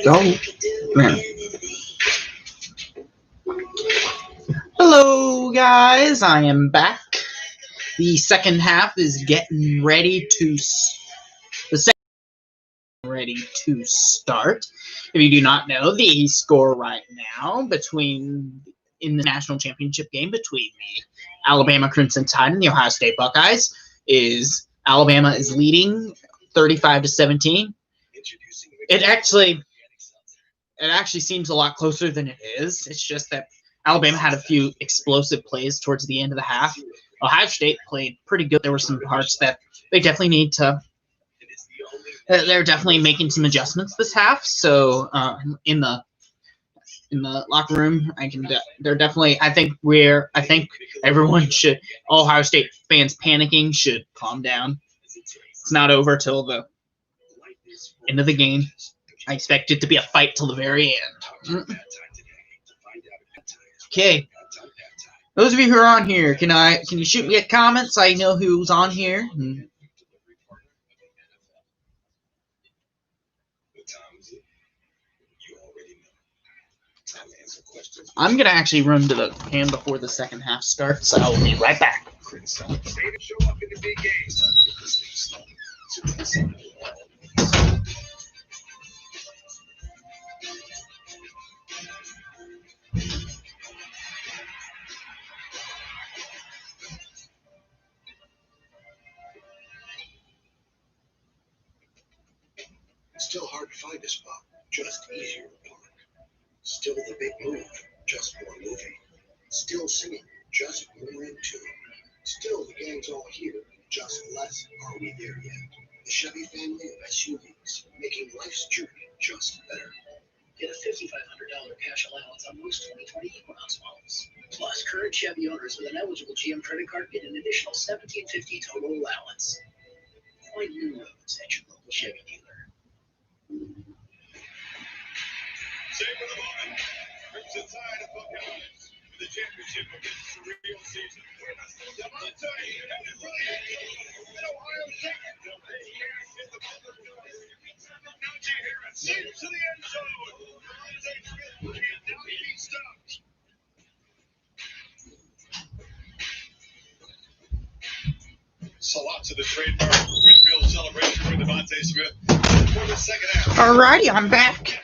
Go. Man. Hello, guys. I am back. The second half is getting ready to. The second ready to start. If you do not know, the score right now in the national championship game between the Alabama Crimson Tide and the Ohio State Buckeyes is Alabama is leading 35-17. It actually seems a lot closer than it is. It's just that Alabama had a few explosive plays towards the end of the half. Ohio State played pretty good. There were some parts that they definitely need to. They're definitely making some adjustments this half. So in the locker room, they're definitely. I think everyone should. All Ohio State fans panicking should calm down. It's not over till the end of the game. I expect it to be a fight till the very end. Okay. Those of you who are on here, can you shoot me a comment so I know who's on here? I'm gonna actually run to the pan before the second half starts, so I will be right back. Still hard to find a spot, just easier to park. Still the big move, just more movie. Still singing, just more in tune. Still the gang's all here, just less are we there yet. The Chevy family of SUVs, making life's journey just better. Get a $5,500 cash allowance on most 2020 Equinox models. Plus, current Chevy owners with an eligible GM credit card get an additional $1,750 total allowance. Find new roads at your local Chevy dealer. Save for the moment. Crimson Tide of Buckeyes for the championship of this surreal season. Devontae headed for the end zone. And Ohio State hit the buzzer. Najee Harris saves to the end zone. Devontae Smith cannot be stopped. So lots of the trademark windmill celebration for Devontae Smith for the second half. Alrighty, I'm back.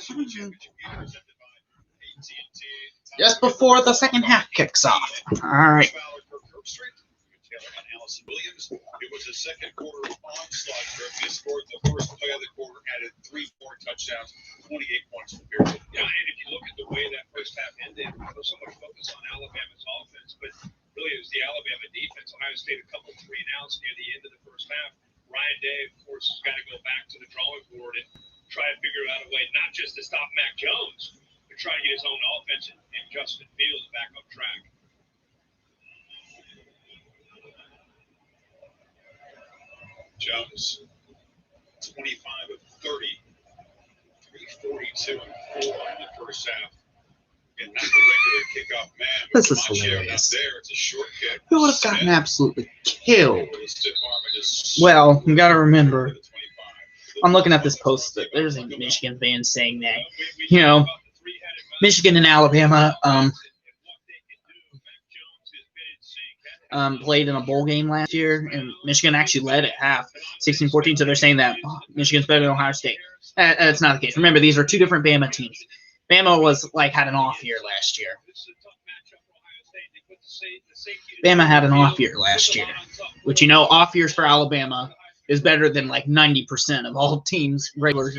Just before the second half kicks off. Alright. It was a second quarter onslaught. They scored the first play of the quarter, added 3 more touchdowns, 28 points for the period. Yeah, and if you look at the way that first half ended, there was so much focus on Alabama's offense, but really it was the Alabama defense. Ohio State a couple 3-and-outs near the end of the first half. Ryan Day, of course, has got to go back to the drawing board and try to figure out a way not just to stop Mac Jones, but try to get his own offense and Justin Fields back on track. Jones, 25 of 30, 342 and 4 in the first half. And not the regular kickoff man. This is hilarious. There, it's a short kick. Who would have gotten absolutely killed? Well, you gotta remember, I'm looking at this post that there's a Michigan fan saying that, Michigan and Alabama played in a bowl game last year, and Michigan actually led at half, 16-14, so they're saying that Michigan's better than Ohio State. That's not the case. Remember, these are two different Bama teams. Bama had an off year last year. Bama had an off year last year, which off years for Alabama is better than 90% of all teams. Regular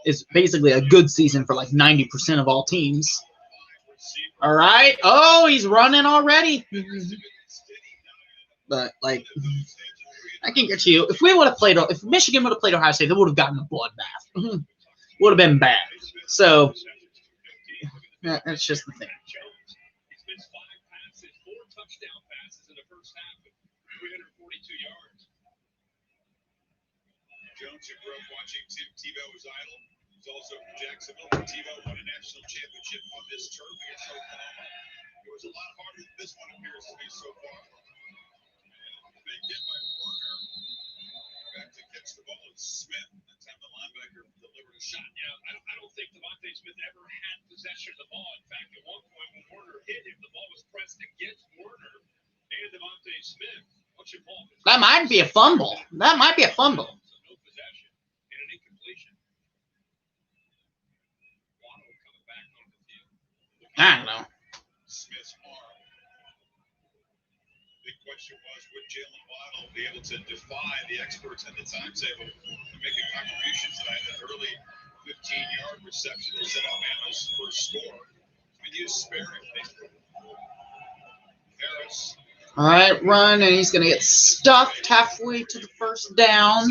is basically a good season for 90% of all teams. All right. Oh, he's running already. But I can get you. If Michigan would have played Ohio State, they would have gotten a bloodbath. Would have been bad. So that's just the thing. He's missed 5 passes, 4 touchdown passes in the first half of 342 yards. Jones, who grew up watching Tim Tebow as idol, is also from Jacksonville. Tebow won a national championship on this turf against Oklahoma. It was a lot harder than this one appears to be so far. Big hit by Warner. back to catch the ball. And Smith, that time the linebacker delivered a shot. Yeah, I don't think Devontae Smith ever had possession of the ball. In fact, at one point when Warner hit him, the ball was pressed against Warner and Devontae Smith. What's your ball? That might be a fumble. That might be a fumble. So no possession and an incompletion. Waddle coming back on the field. I don't know. Smith's arm. Big question was, would Jalen Waddle be able to defy the experts at the timetable to make a contribution tonight? An early 15-yard reception was Alabama's first score. We used sparingly. Harris. All right, run, and he's going to get stuffed halfway to the first down.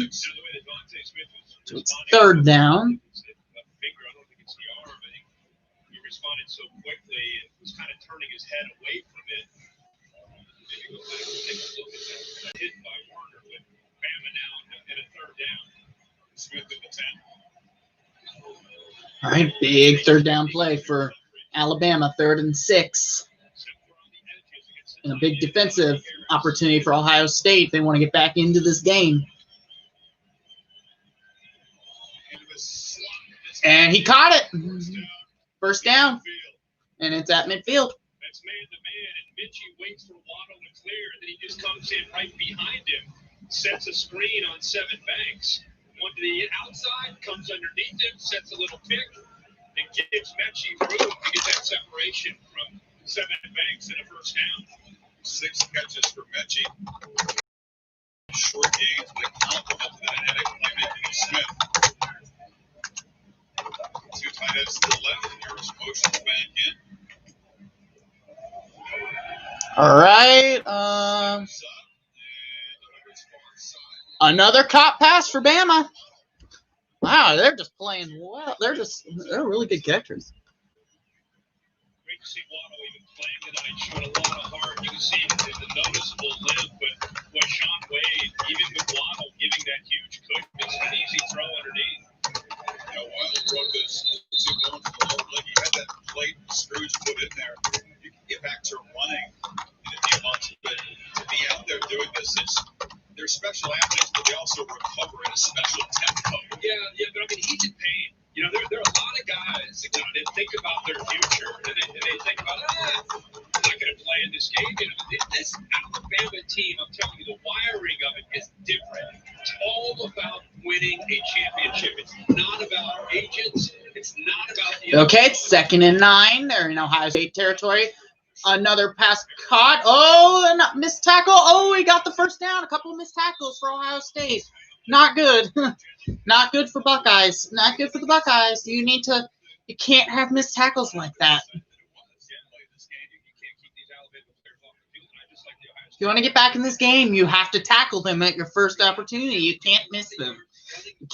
So it's third down. I don't think it's the arm. I think he responded so quickly and was kind of turning his head away from it. Maybe go back and take a look at that hit by Warner with Bama now and a third down. Smith at the 10. All right, big third down play for Alabama, 3rd and 6. And a big defensive opportunity for Ohio State. They want to get back into this game. And he caught it. First down. And it's at midfield. That's man-to-man, and Mitchie waits for Waddle to clear, and then he just comes in right behind him, sets a screen on Seven Banks. One to the outside, comes underneath him, sets a little pick, and gets Mitchie through to get that separation from Seven Banks in a first down. 6 catches for Mitchie. Short gains, but a compliment to that athletic playmaking of Smith. 2 tight ends to the left, and Harris motions back in. All right. Another caught pass for Bama. Wow, they're just playing well. They're really good catchers. Great to see Waddle even playing tonight, showing a lot of heart. You can see the noticeable limp, but Sean Wade, even with Waddle giving that huge push, it's an easy throw underneath. Waddle broke this 2 going for the lower leg. He had that plate Scrooge put in there. You can get back to running in a few months, but to be out there doing this, they're special athletes, but they also recover in a special tempo. Yeah, but I mean, he's in pain. You know, there are a lot of guys that think about their future, and they think about, I'm not going to play in this game. You know, this Alabama team, I'm telling you, the wiring of it is different. It's all about winning a championship. It's not about agents. It's not about the Okay, it's 2nd and 9. They're in Ohio State territory. Another pass caught. Oh, and a missed tackle. Oh, he got the first down. A couple of missed tackles for Ohio State. Not good. Not good for Buckeyes. Not good for the Buckeyes. You can't have missed tackles like that. If you want to get back in this game, you have to tackle them at your first opportunity. You can't miss them.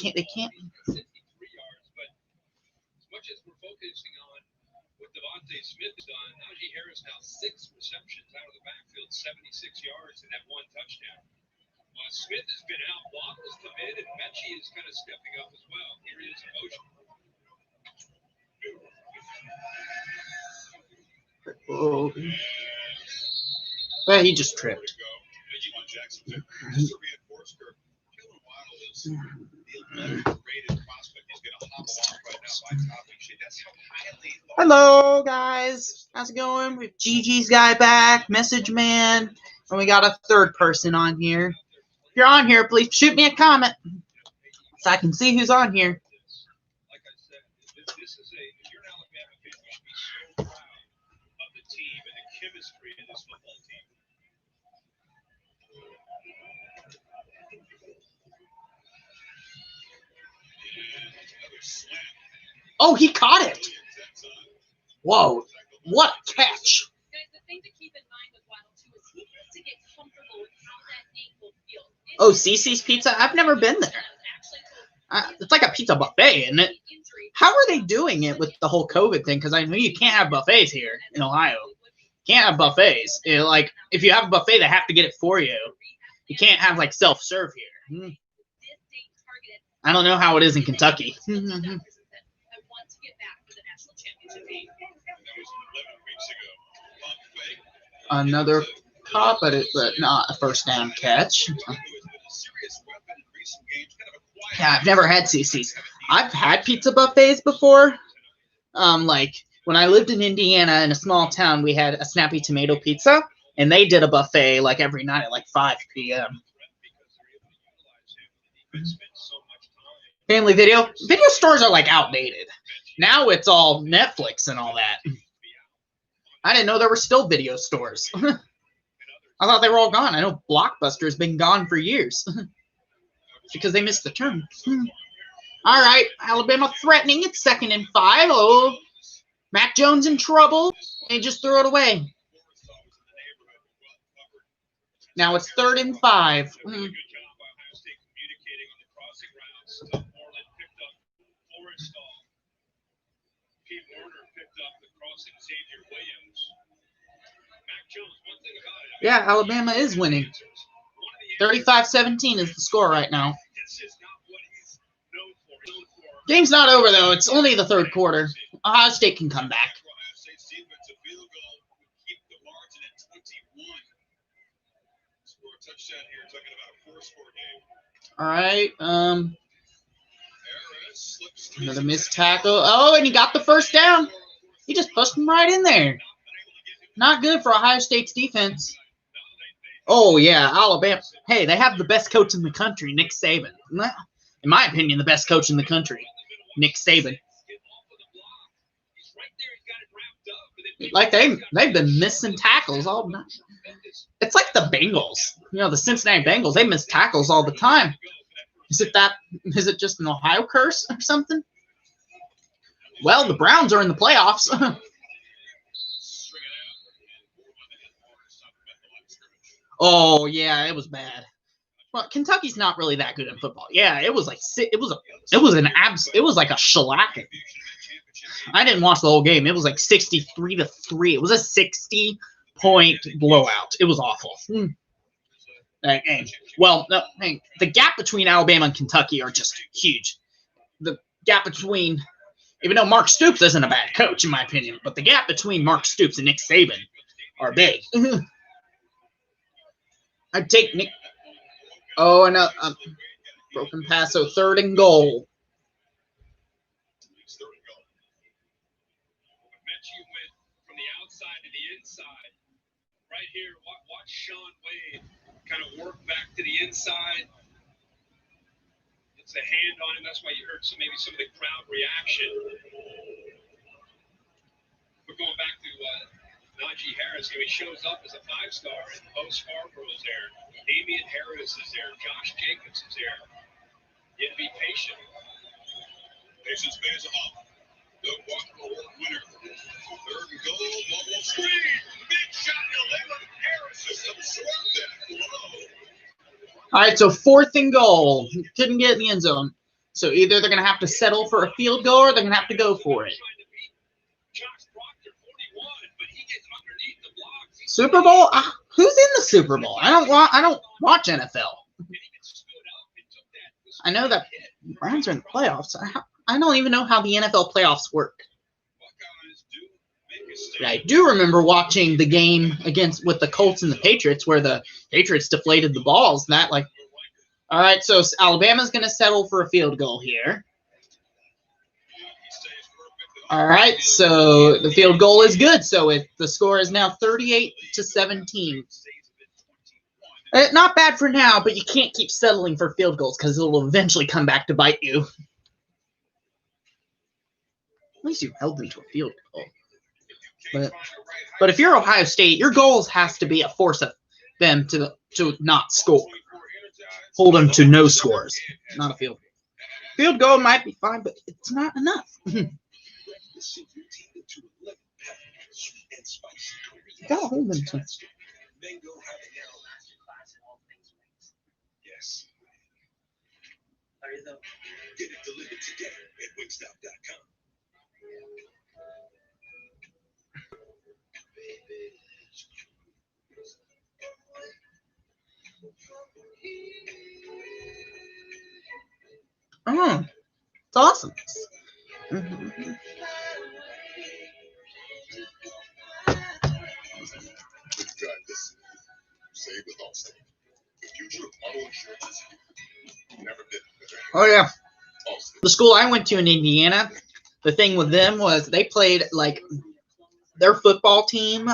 They can't. As much as we're focusing on what Devontae Smith has done, Najee Harris now 6 receptions out of the backfield, 76 yards, and that 1 touchdown. Smith has been out, Waddle's come in, and Mechie is kind of stepping up as well. Here he is in motion. Oh. Well, he just tripped. Just to reinforce her, Jalen Waddle is the 11th-rated prospect. He's going to hop along right now by topic sheet. That's how highly. Hello, guys. How's it going? We have Gigi's guy back, Message Man, and we got a third person on here. If you're on here, please shoot me a comment so I can see who's on here. Like I said, this is if you're an Alabama fan, you should be so proud of the team and the chemistry in this football team. Oh, he caught it. Whoa. What a catch. Guys, the thing to keep in mind with Waddle, too, is he needs to get comfortable with how that ankle feels. Oh, Cece's Pizza? I've never been there. It's like a pizza buffet, isn't it? How are they doing it with the whole COVID thing? Because I know you can't have buffets here in Ohio. Can't have buffets. Like, if you have a buffet, they have to get it for you. You can't have, like, self-serve here. I don't know how it is in Kentucky. Another caught, but not a first down catch. Yeah, I've never had CC's. I've had pizza buffets before. Like when I lived in Indiana in a small town, we had a Snappy Tomato Pizza, and they did a buffet like every night at like 5 p.m. Family Video. Video stores are like outdated. Now it's all Netflix and all that. I didn't know there were still video stores. I thought they were all gone. I know Blockbuster's been gone for years. Because they missed the turn. All right, Alabama threatening. It's 2nd and 5. Oh, Mac Jones in trouble. And he just threw it away. Now it's 3rd and 5. Yeah, Alabama is winning. 35-17 is the score right now. Game's not over, though. It's only the 3rd quarter. Ohio State can come back. All right. Another missed tackle. Oh, and he got the 1st down. He just pushed him right in there. Not good for Ohio State's defense. Oh, yeah, Alabama. Hey, they have the best coach in the country, Nick Saban. In my opinion, the best coach in the country, Nick Saban. Like, they've been missing tackles all night. It's like the Bengals. You know, the Cincinnati Bengals, they miss tackles all the time. Is it just an Ohio curse or something? Well, the Browns are in the playoffs. Oh, yeah, it was bad. Well, Kentucky's not really that good in football. Yeah, it was like it was like a shellacking. I didn't watch the whole game. It was like 63-3. It was a 60-point blowout. It was awful. That game. Well, no, the gap between Alabama and Kentucky are just huge. The gap between, even though Mark Stoops isn't a bad coach in my opinion, but the gap between Mark Stoops and Nick Saban are big. I'd take Nick. Oh, and a broken pass, so 3rd and goal. From the outside to the inside. Right here, watch Sean Wade kind of work back to the inside. It's a hand on him. That's why you heard maybe some of the crowd reaction. We're going back to Najee Harris. He shows up as a 5-star, and Bo Scarborough is there. Damian Harris is there. Josh Jacobs is there. You have to be patient. Patience pays off. Doug Walker Award winner. 3rd and goal, mobile screen. Big shot delivered. Harris just absorbed that blow. All right, so 4th and goal. Couldn't get in the end zone. So either they're going to have to settle for a field goal or they're going to have to go for it. Super Bowl? Who's in the Super Bowl? I don't watch NFL. I know that Browns are in the playoffs. I don't even know how the NFL playoffs work. But I do remember watching the game with the Colts and the Patriots where the Patriots deflated the balls. All right, so Alabama's going to settle for a field goal here. All right, so the field goal is good. So the score is now 38-17. Not bad for now, but you can't keep settling for field goals because it will eventually come back to bite you. At least you held them to a field goal. But if you're Ohio State, your goals has to be a force of them to not score. Hold them to no scores, not a field goal. Field goal might be fine, but it's not enough. You gotta hold them to. Yes. Get it delivered today at Wingstop.com. Oh, it's awesome. Drive this. Save with Allstate. The future of auto insurance is here. Never been better. Oh yeah. The school I went to in Indiana, the thing with them was they played like their football team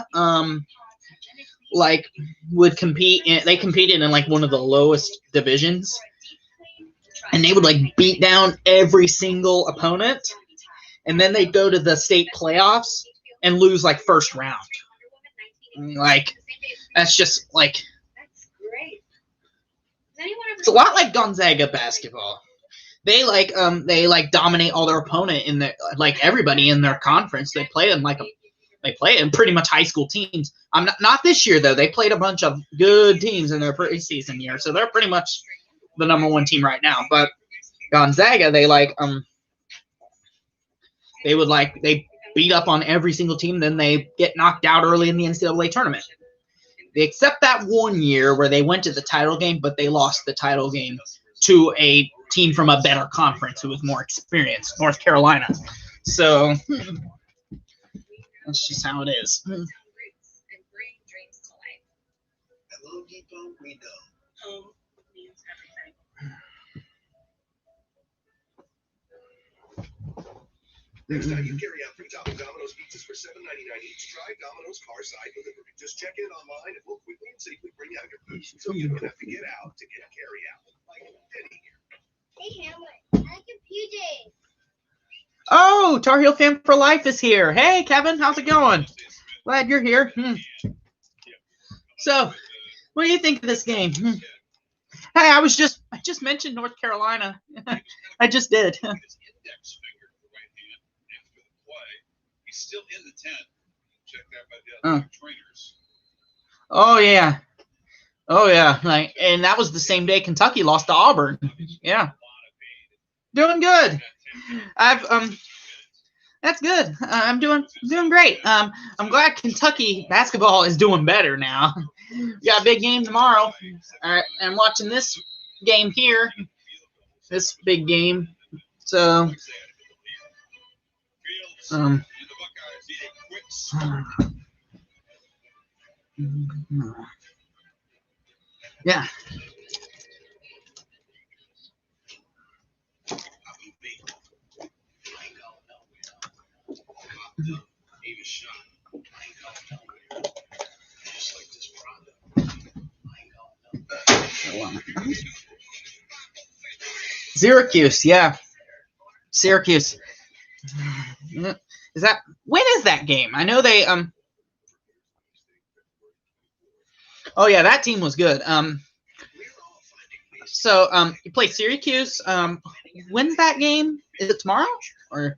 like would compete in, they competed in like one of the lowest divisions, and they would like beat down every single opponent, and then they'd go to the state playoffs and lose like first round. Like that's just like it's a lot like Gonzaga basketball. They dominate all their opponent in their like everybody in their conference. They play them like they play in pretty much high school teams. I'm not this year though. They played a bunch of good teams in their preseason year, so they're pretty much the #1 team right now. But Gonzaga, they beat up on every single team, then they get knocked out early in the NCAA tournament. Except that one year where they went to the title game, but they lost the title game to a team from a better conference who was more experienced, North Carolina. So that's just how it is. At Loan Depot, we know. Home means everything. Next time you carry out 3 topping Domino's pizzas for $7.99 each, try Domino's Carside Delivery. Just check in online and we'll quickly and safely bring out your food, so you don't have to get out to get carry out. Like Denny here. Hey Hamlet, I like your PJs. Oh, Tar Heel Fan for Life is here. Hey, Kevin, how's it going? Glad you're here. So, what do you think of this game? Hey, I just mentioned North Carolina. I just did. His index finger for right hand after the play. He's still in the 10. Check that by the other trainers. Oh yeah. Oh yeah. Like, and that was the same day Kentucky lost to Auburn. Yeah. Doing good. That's good. I'm doing great. I'm glad Kentucky basketball is doing better now. We got a big game tomorrow. All right, I'm watching this game here. This big game. So yeah. Syracuse, yeah. Syracuse. When is that game? I know they Oh yeah, that team was good. So you play Syracuse. When's that game? Is it tomorrow? Or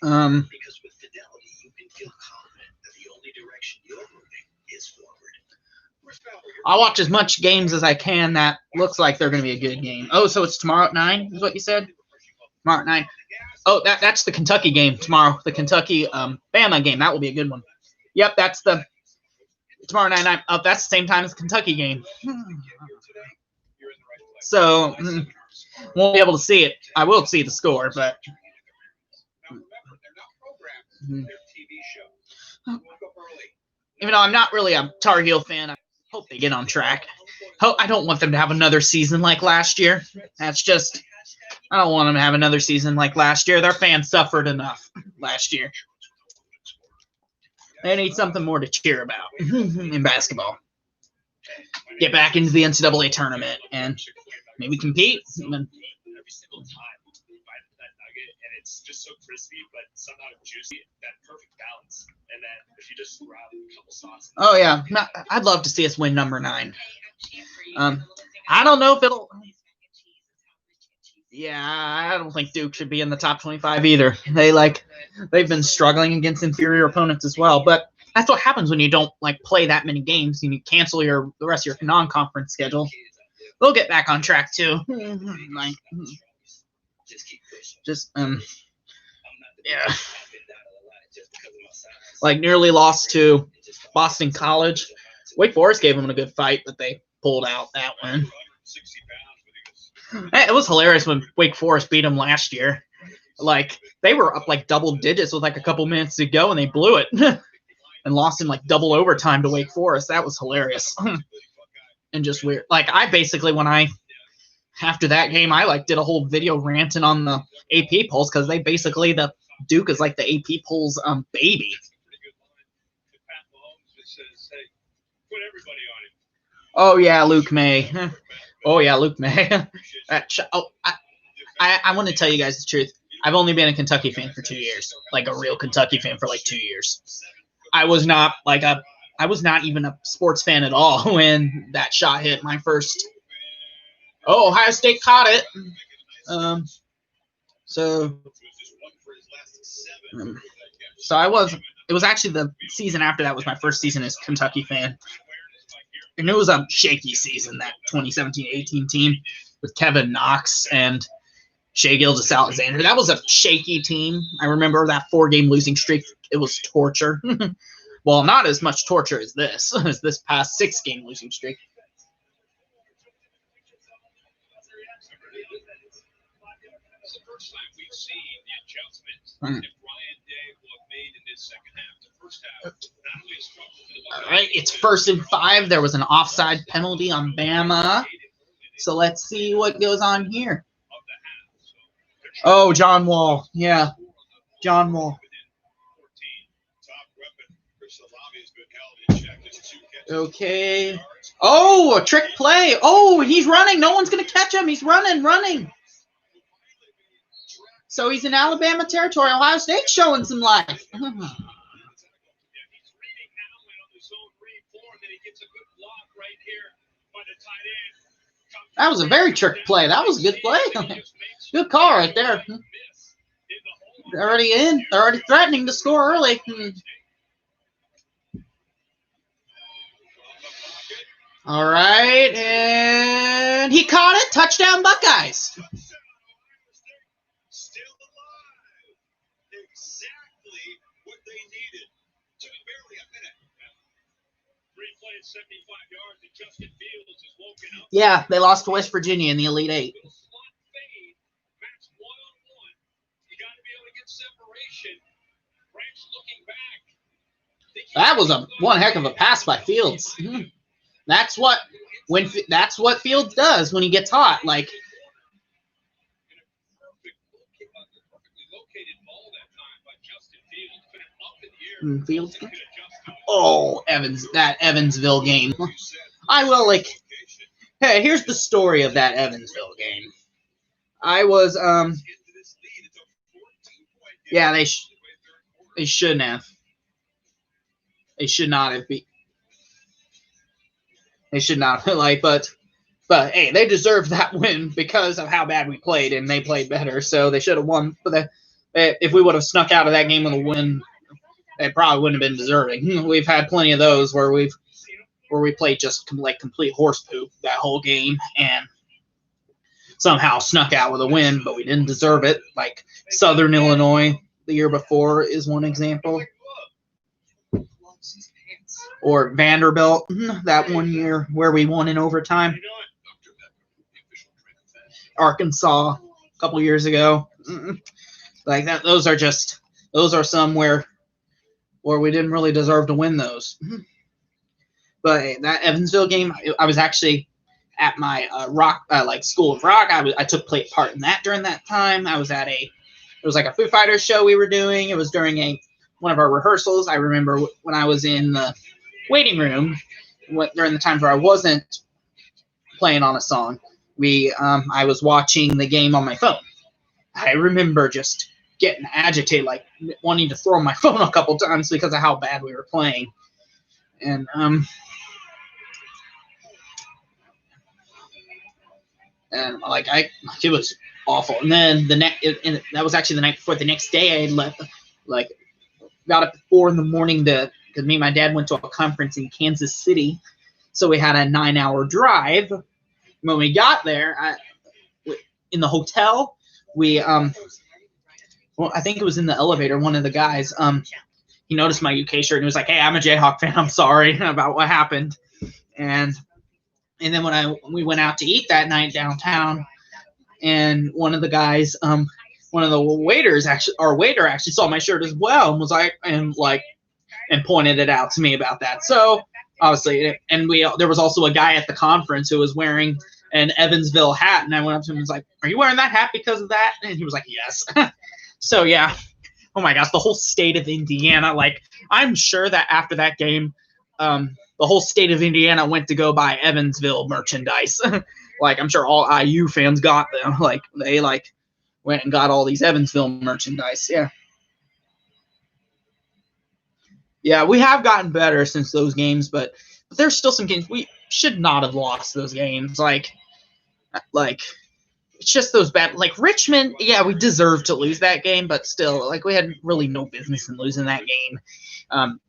Because with fidelity, you can feel confident that the only direction you're moving is forward. I'll watch as much games as I can that looks like they're going to be a good game. Oh, so it's tomorrow at 9 is what you said? Tomorrow at 9. Oh, that's the Kentucky game tomorrow. The Kentucky Bama game. That will be a good one. Yep, that's the tomorrow night. Oh, that's the same time as the Kentucky game. So won't be able to see it. I will see the score, but even though I'm not really a Tar Heel fan, I hope they get on track. I don't want them to have another season like last year. That's just, I don't want them to have another season like last year. Their fans suffered enough last year. They need something more to cheer about in basketball. Get back into the NCAA tournament and maybe compete. Every single time you bite that nugget and it's just so crispy but somehow juicy, that perfect balance. And then if you just grab a couple sauces. Oh yeah, I'd love to see us win number 9. I don't know if it'll. Yeah, I don't think Duke should be in the top 25 either. They've been struggling against inferior opponents as well. But that's what happens when you don't play that many games and you cancel the rest of your non-conference schedule. They'll get back on track too. Yeah. Nearly lost to Boston College. Wake Forest gave them a good fight, but they pulled out that one. It was hilarious when Wake Forest beat them last year. They were up double digits with a couple minutes to go, and they blew it and lost in double overtime to Wake Forest. That was hilarious and just weird. I basically, when I after that game, I like did a whole video ranting on the AP polls because they basically the Duke is like the AP polls baby. Oh yeah, Luke May. Oh yeah, Luke May. I want to tell you guys the truth. I've only been a Kentucky fan for 2 years, like a real Kentucky fan for like 2 years. I was not even a sports fan at all when that shot hit my first. Oh, Ohio State caught it. So I was. It was actually the season after that was my first season as a Kentucky fan, and it was a shaky season, that 2017-18 team with Kevin Knox and Shai Gilgeous-Alexander. That was a shaky team. I remember that 4-game losing streak. It was torture. Well, not as much torture as this past 6-game losing streak. It's the first time we've seen the adjustments that Ryan Day will have made in this second half. The first half, not only struggled. All right, it's 1st and 5. There was an offside penalty on Bama. So let's see what goes on here. Oh, John Wall. Yeah, John Wall. Okay. Oh, a trick play. Oh, he's running. No one's going to catch him. He's running. So he's in Alabama territory. Ohio State showing some life. That was a very trick play. That was a good play. Good call right there. They're already in. They're already threatening to score early. All right, and he caught it. Touchdown, Buckeyes. Still alive. Exactly what they needed. Took barely a minute. 3 plays, 75 yards, and Justin Fields is woken up. Yeah, they lost to West Virginia in the Elite Eight. Max one-on-one. You got to be able to get separation. Frank's looking back. That was one heck of a pass by Fields. That's what Fields does when he gets hot. Like, Fields. Oh, that Evansville game. I will Hey, here's the story of that Evansville game. I was yeah, they shouldn't have. They should not have beat. They should not but hey, they deserved that win because of how bad we played, and they played better, so they should have won. But if we would have snuck out of that game with a win, they probably wouldn't have been deserving. We've had plenty of those where we played just like complete horse poop that whole game and somehow snuck out with a win, but we didn't deserve it. Like Southern Illinois the year before is one example. Or Vanderbilt that one year where we won in overtime. Arkansas a couple years ago. Like that. Those are some where we didn't really deserve to win those. But that Evansville game, I was actually at my School of Rock. I took part in that during that time. I was at it was like a Foo Fighters show we were doing. It was during one of our rehearsals. I remember when I was in the waiting room during the times where I wasn't playing on a song. I was watching the game on my phone. I remember just getting agitated, like wanting to throw my phone a couple times because of how bad we were playing. And it was awful. And then that was actually the night before. The next day I left, got up at 4 a.m. because me and my dad went to a conference in Kansas City, so we had a 9-hour drive. When we got there, in the hotel, I think it was in the elevator. One of the guys, he noticed my UK shirt and he was like, "Hey, I'm a Jayhawk fan. I'm sorry about what happened." And then when we went out to eat that night downtown, and one of the guys, one of the waiters our waiter actually saw my shirt as well and was like, and pointed it out to me about that. So obviously, and there was also a guy at the conference who was wearing an Evansville hat, and I went up to him and was like, "Are you wearing that hat because of that?" And he was like, "Yes." So yeah, oh my gosh, the whole state of Indiana. Like, I'm sure that after that game, the whole state of Indiana went to go buy Evansville merchandise. Like, I'm sure all IU fans got them. Like, they like went and got all these Evansville merchandise. Yeah. Yeah, we have gotten better since those games, but there's still some games we should not have lost those games. Like it's just those bad. Like Richmond, yeah, we deserved to lose that game, but still, like we had really no business in losing that game.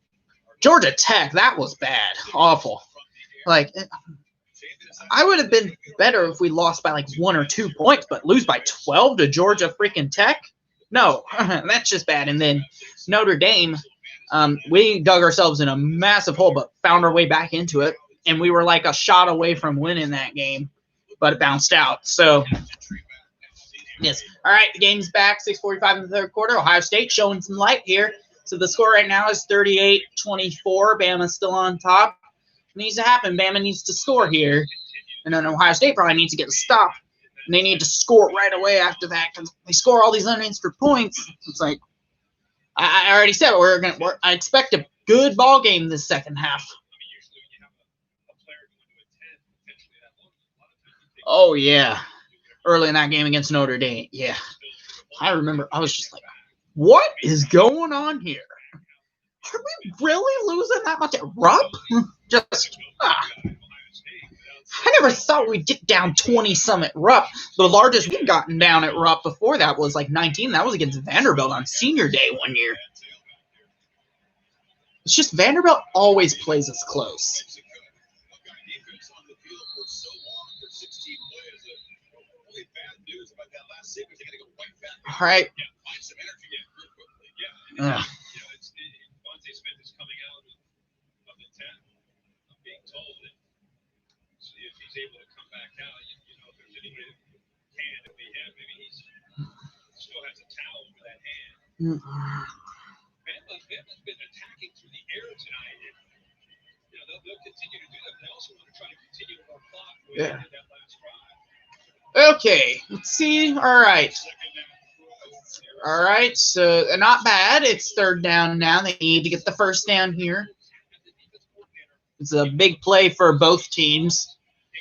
Georgia Tech, that was bad, awful. Like I would have been better if we lost by like 1 or 2 points, but lose by 12 to Georgia freaking Tech? No, that's just bad. And then Notre Dame. We dug ourselves in a massive hole, but found our way back into it. And we were like a shot away from winning that game, but it bounced out. So, yes. All right, the game's back, 6:45 in the third quarter. Ohio State showing some light here. So the score right now is 38-24. Bama's still on top. It needs to happen. Bama needs to score here. And then Ohio State probably needs to get a stop. And they need to score right away after that because they score all these unanswered points. It's like, I already said I expect a good ball game this second half. Oh yeah, early in that game against Notre Dame. Yeah, I remember. I was just like, "What is going on here? Are we really losing that much at Rupp?" I never thought we'd get down 20-some at Rupp. The largest we'd gotten down at Rupp before that was like 19. That was against Vanderbilt on senior day one year. It's just Vanderbilt always plays us close. All right. Able to come back out, if there's anybody that can, if he had, maybe he still has a towel over that hand. Bama's been attacking through the air tonight, and they'll continue to do that. But they also want to try to continue with our clock that last drive. Okay, let's see. All right. So not bad. It's third down now. They need to get the first down here. It's a big play for both teams.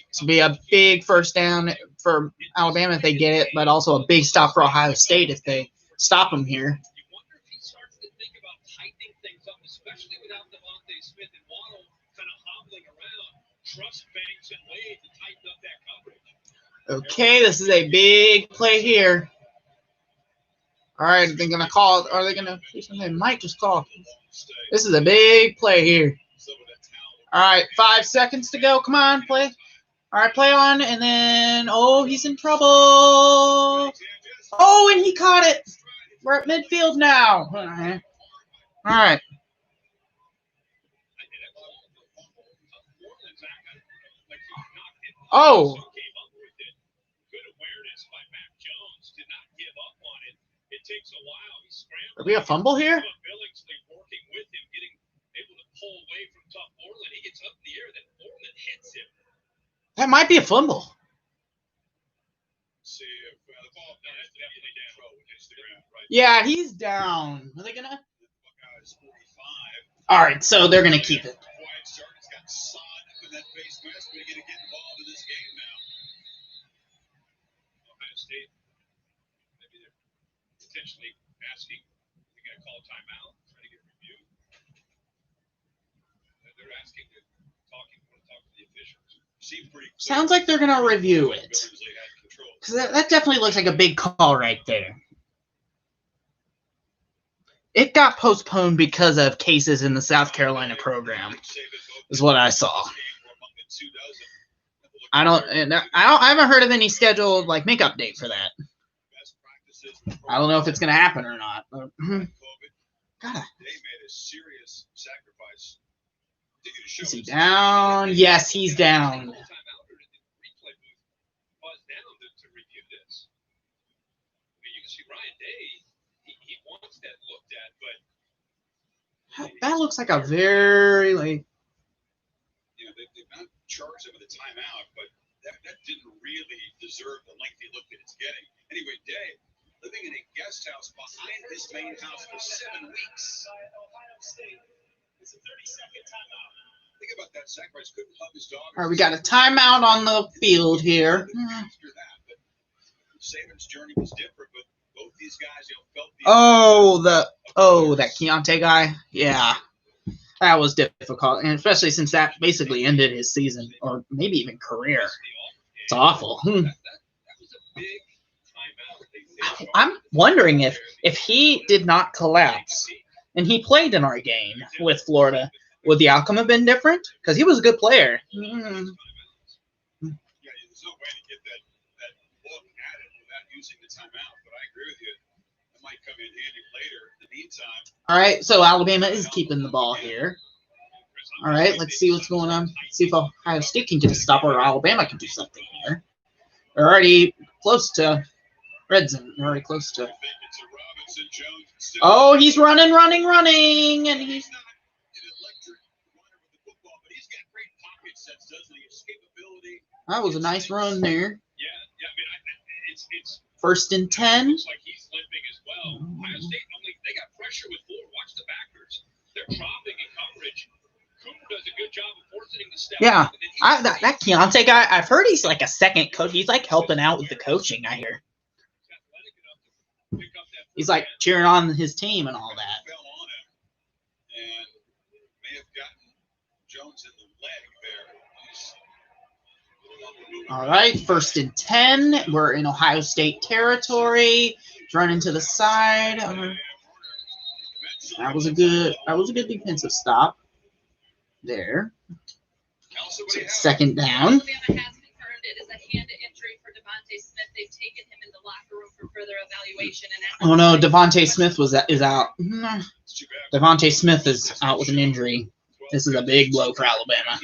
This will be a big first down for Alabama if they get it, but also a big stop for Ohio State if they stop them here. You wonder if he starts to think about tightening things up, especially without Devontae Smith and Waddle kind of hobbling around. Trust Banks and Wade to tighten up that coverage. Okay, this is a big play here. All right, they're going to call it. Are they going to do something? They might just call. This is a big play here. All right, 5 seconds to go. Come on, play. All right, play on, and then, he's in trouble. Oh, and he caught it. We're at midfield now. All right. Oh. Are we a fumble here? That might be a fumble. Yeah, he's down. Are they gonna? All right, so they're gonna keep it. Potentially asking, we got to call a timeout, trying to get a review. They're asking to want to talk to the officials. Sounds like they're gonna review it. Because that definitely looks like a big call right there. It got postponed because of cases in the South Carolina program, is what I saw. I haven't heard of any scheduled makeup date for that. I don't know if it's gonna happen or not. But, is he down? Yes, he's down. That looks like a very they've not charged him with a timeout, but that didn't really deserve the lengthy look that it's getting. Anyway, Dave, living in a guest house behind his main house for 7 weeks. It's a 30-second timeout. Think about that. Zach Rice couldn't hug his dog. All right, we got a timeout on the field here. After that, but Saban's journey was different, but both these guys, felt that Keontae guy. Yeah, that was difficult, and especially since that basically ended his season or maybe even career. It's awful. That was a big timeout. I'm wondering if he did not collapse and he played in our game with Florida, would the outcome have been different? Because he was a good player. Yeah, there's no way to get that look at it without using the timeout, but I agree with you. It might come in handy later. In the meantime, All right, so Alabama is keeping the ball here. All right, let's see what's going on. See if Ohio State can get a stop or Alabama can do something here. They're already close to red zone. They're already close to. I think it's a Robinson Jones. Oh, he's running, and he's. Not an electric runner with the football, but he's got great pocket sets, doesn't he? Escapability. That was a nice run there. Yeah. I mean, it's 1st and 10. looks like he's limping as well. Ohio State they got pressure with Ford. Watch the backers. They're dropping in coverage. Cooper does a good job of forcing him to step Yeah, up, and then that Keontae guy, I've heard he's like a second coach. He's like helping out with the coaching, I hear. athletic enough to pick up that He's like cheering on his team and all that. fell on him and may have gotten Jones in the leg there. He's All right, 1st and 10. We're in Ohio State territory. He's running to the side. That was a good defensive stop there. So it's 2nd down. Alabama has confirmed it is a hand injury for Devontae Smith. They've taken him in the locker room for further evaluation. And Oh no, Devontae Smith is out. Devontae Smith is out with an injury. This is a big blow for Alabama.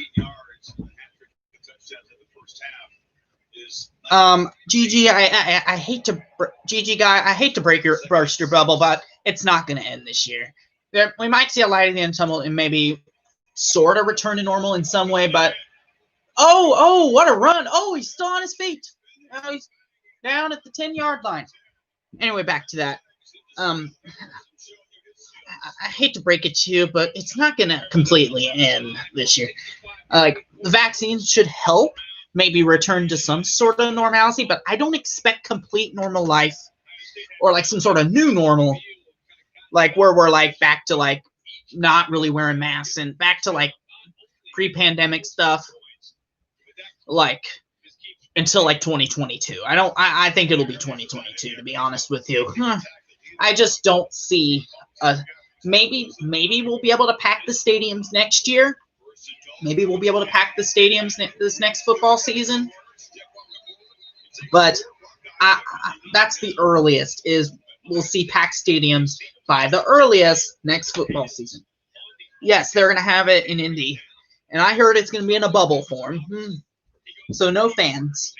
Gigi, I hate to Gigi guy, I hate to burst your bubble, but it's not going to end this year. We might see a light at the end of the tunnel and maybe sort of return to normal in some way, but oh, what a run! Oh, he's still on his feet. Oh, he's down at the 10-yard line. Anyway, back to that. I hate to break it to you, but it's not going to completely end this year. Like the vaccines should help. Maybe return to some sort of normalcy, but I don't expect complete normal life or like some sort of new normal, like where we're like back to like not really wearing masks and back to like pre-pandemic stuff, like until like 2022. I think it'll be 2022 to be honest with you. I just don't see maybe we'll be able to pack the stadiums next year. Maybe we'll be able to pack the stadiums this next football season. But that's the earliest is we'll see packed stadiums by the earliest next football season. Yes, they're going to have it in Indy. And I heard it's going to be in a bubble form. So no fans.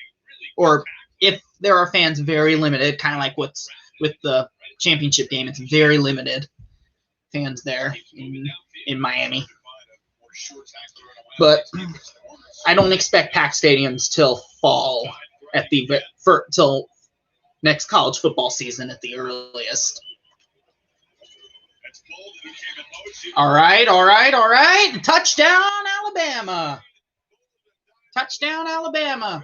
Or if there are fans, very limited, kind of like what's with the championship game. It's very limited fans there in Miami. But I don't expect packed stadiums till fall till next college football season at the earliest. All right. Touchdown, Alabama. Touchdown, Alabama.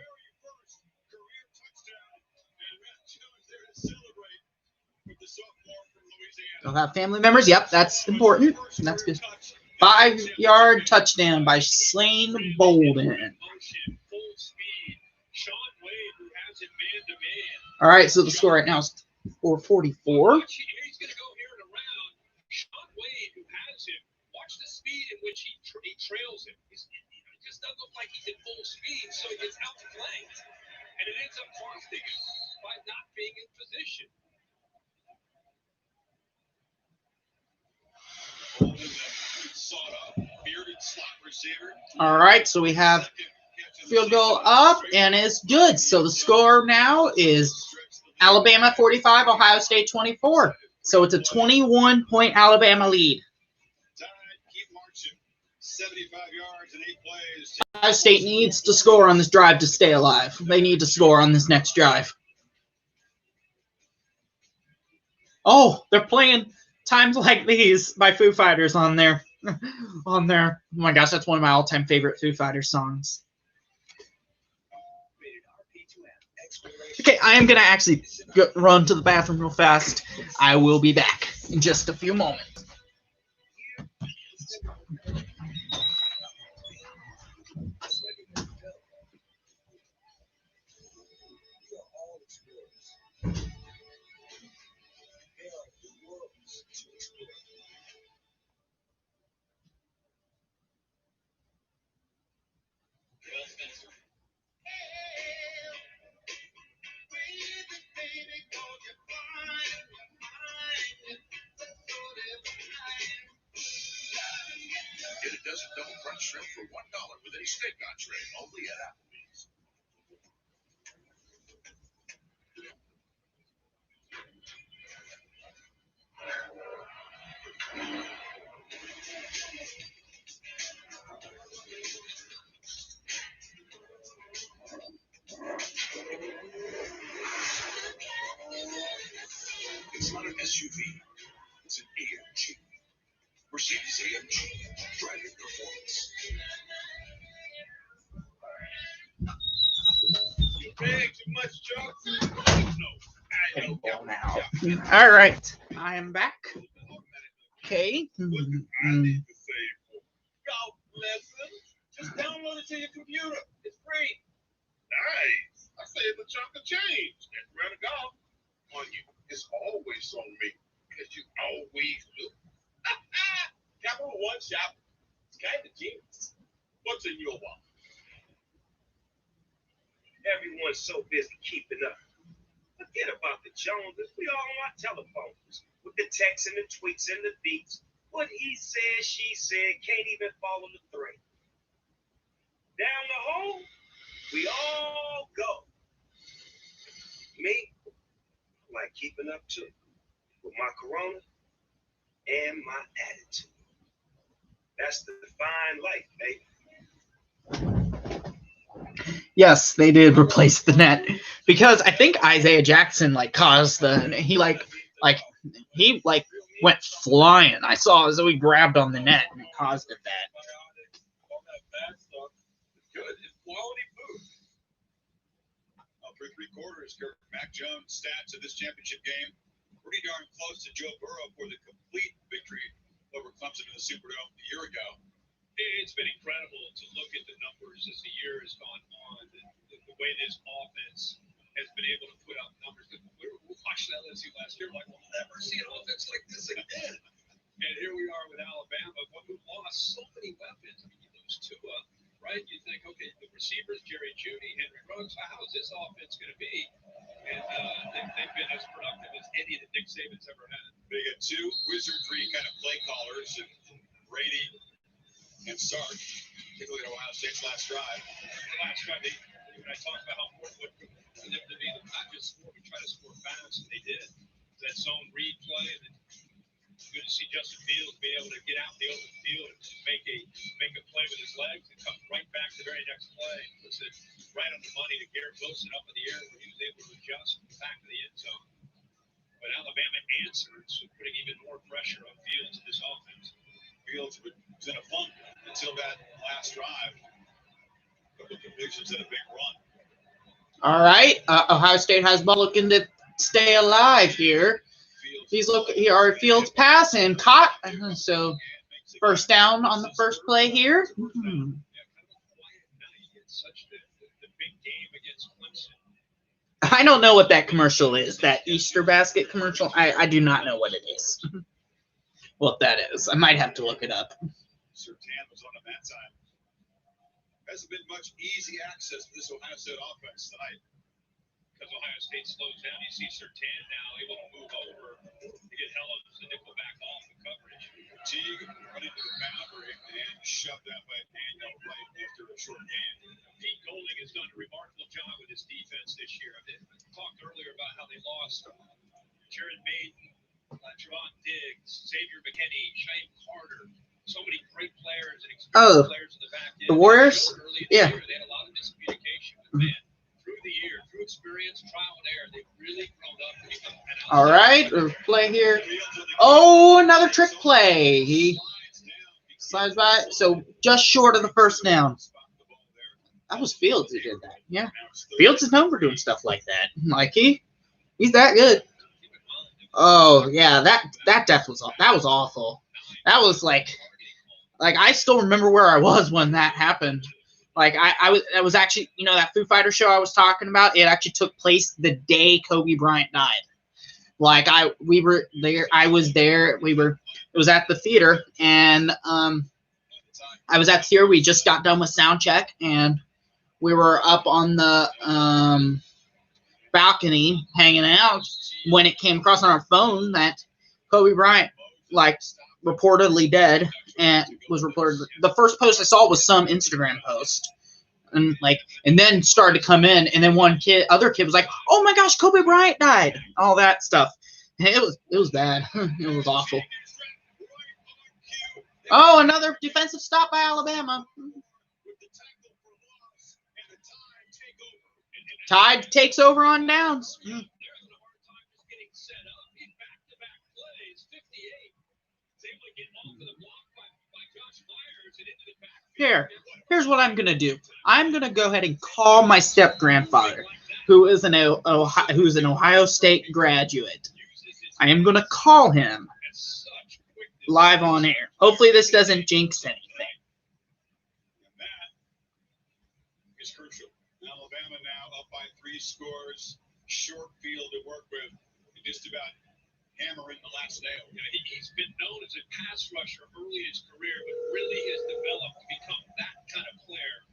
They'll have family members. Yep, that's important. That's good. 5-yard touchdown by Slane Bolden. All right, so the score right now is 4:44. He trails him. It just doesn't look like he's in full speed, so he gets outflanked, and it ends up costing him by not being in position. All right, so we have field goal up, and it's good. So the score now is Alabama 45, Ohio State 24. So it's a 21-point Alabama lead. 75 yards in 8 plays. Ohio State needs to score on this drive to stay alive. They need to score on this next drive. Oh, they're playing Times Like These by Foo Fighters on there. On there. Oh my gosh, that's one of my all-time favorite Foo Fighters songs. Okay, I am going to actually run to the bathroom real fast. I will be back in just a few moments. Get a dozen double crunch shrimp for $1 with any steak entree, only at Applebee's. It's not an SUV, it's an AMG. Mercedes-AMG, driving performance. You big too much, Joe? No, I don't Ball now. All right, I am back. Okay. God bless them. Just download it to your computer. It's free. Nice. I saved a chunk of change. That's round of golf. On you. It's always on me. Because you always do. Capital One Shop. It's kind of genius. What's in your wallet? Everyone's so busy keeping up. Forget about the Joneses. We all on our telephones. With the texts and the tweets and the beats. What he said, she said, can't even follow the thread. Down the hole, we all go. Me, like keeping up too. With my corona and my attitude. That's the fine life, baby. Yes, they did replace the net because I think Isaiah Jackson caused he went flying. I saw as though he grabbed on the net and caused it that. All that bad stuff is good. It's quality food. Through 3 quarters, Mac Jones' stats in this championship game pretty darn close to Joe Burrow for the complete victory over Clemson in the Superdome a year ago. It's been incredible to look at the numbers as the year has gone on, the way this offense has been able to put up numbers. We watched LSU last year, like, we'll never see an offense like this again. And here we are with Alabama, but we lost so many weapons. I mean, you lose Tua, right? You think, okay, the receivers, Jerry Jeudy, Henry Ruggs, how is this offense going to be? And they've been as productive as any that Nick Saban's ever had. They got 2 wizardry kind of play callers, and Brady and Sark, particularly at Ohio State's last drive. When I talked about how important it was for them to be not just score, but try to score fast, and they did. That zone read play, and good to see Justin Fields be able to get out in the open field and make a play with his legs and come right back to the very next play. Puts it right on the money to Garrett Wilson up in the air where he was able to adjust back to the end zone. But Alabama answered, so putting even more pressure on Fields in this offense. Fields was in a funk until that last drive. A couple of convictions and a big run. All right, Ohio State has ball looking to stay alive here. Fields pass and caught. So first down on the first play here. I don't know what that commercial is. That Easter basket commercial. I do not know what it is. What that is. I might have to look it up. Surtain was on the that side. Hasn't been much easy access to this Ohio State offense tonight. Because Ohio State slows down, you see Surtain now able to move over to get Helms to nickel back off the coverage. Teague run into the boundary and shoved that by Daniel right after a short game. Pete Golding has done a remarkable job with his defense this year. I talked earlier about how they lost Jared Maiden, Trevon Diggs, Xavier McKinney, Shane Carter, so many great players and Oh, experienced players in the back end. the Warriors? Early in Yeah. the year, they had a lot of miscommunication with man. Through the year, through experience, trial and error, they've really grown up to become an All right, we'll play here. Oh, another trick play. He slides by, so just short of the first down. That was Fields who did that. Yeah, Fields is known for doing stuff like that. Like he's that good. Oh yeah, that death was awful. That was like I still remember where I was when that happened. Like I was actually, you know, that Foo Fighter show I was talking about. It actually took place the day Kobe Bryant died. Like we were there. I was there. It was at the theater, and I was at the theater. We just got done with sound check, and we were up on the balcony hanging out when it came across on our phone that Kobe Bryant, like, reportedly dead, and was reported. The first post I saw was some Instagram post, and then started to come in, and then other kid was like, "Oh my gosh, Kobe Bryant died!" All that stuff. It was bad. It was awful. Oh, another defensive stop by Alabama. Tide takes over on downs. Here's what I'm gonna do. I'm gonna go ahead and call my step-grandfather, who's an Ohio State graduate. I am gonna call him live on air. Hopefully this doesn't jinx anything. Is crucial. Alabama now up by 3 scores. Short field to work with. Just about hammering the last nail. You know, he's been known as a pass rusher early in his career, but really has developed to become that kind of player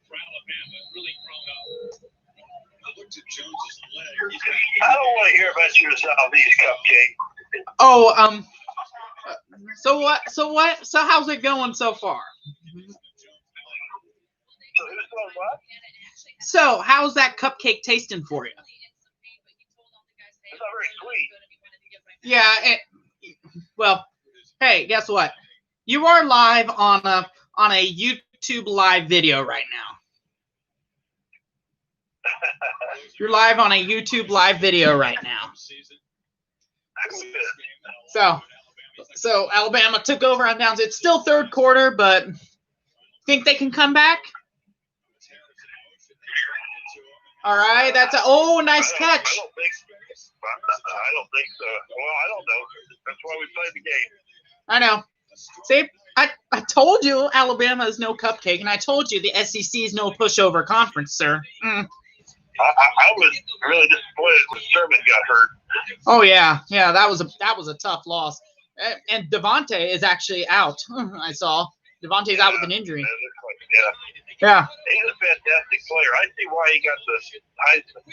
for Alabama. Really grown up. I looked at Jones's leg. I don't want to hear about your Southeast cupcake. Oh, so what? So how's it going so far? So who's doing what? So how's that cupcake tasting for you? It's not very sweet. Yeah. Well, hey, guess what? You are live on a YouTube live video right now. You're live on a YouTube live video right now. So Alabama took over on downs. It's still third quarter, but think they can come back? All right, that's nice catch. I don't think so. Well, I don't know. That's why we played the game. I know. See, I told you Alabama is no cupcake, and I told you the SEC is no pushover conference, sir. I was really disappointed when Sermon got hurt. Oh yeah, that was a tough loss. And Devontae is actually out. I saw Devontae's out with an injury. Yeah. He's a fantastic player. I see why he got the Heisman.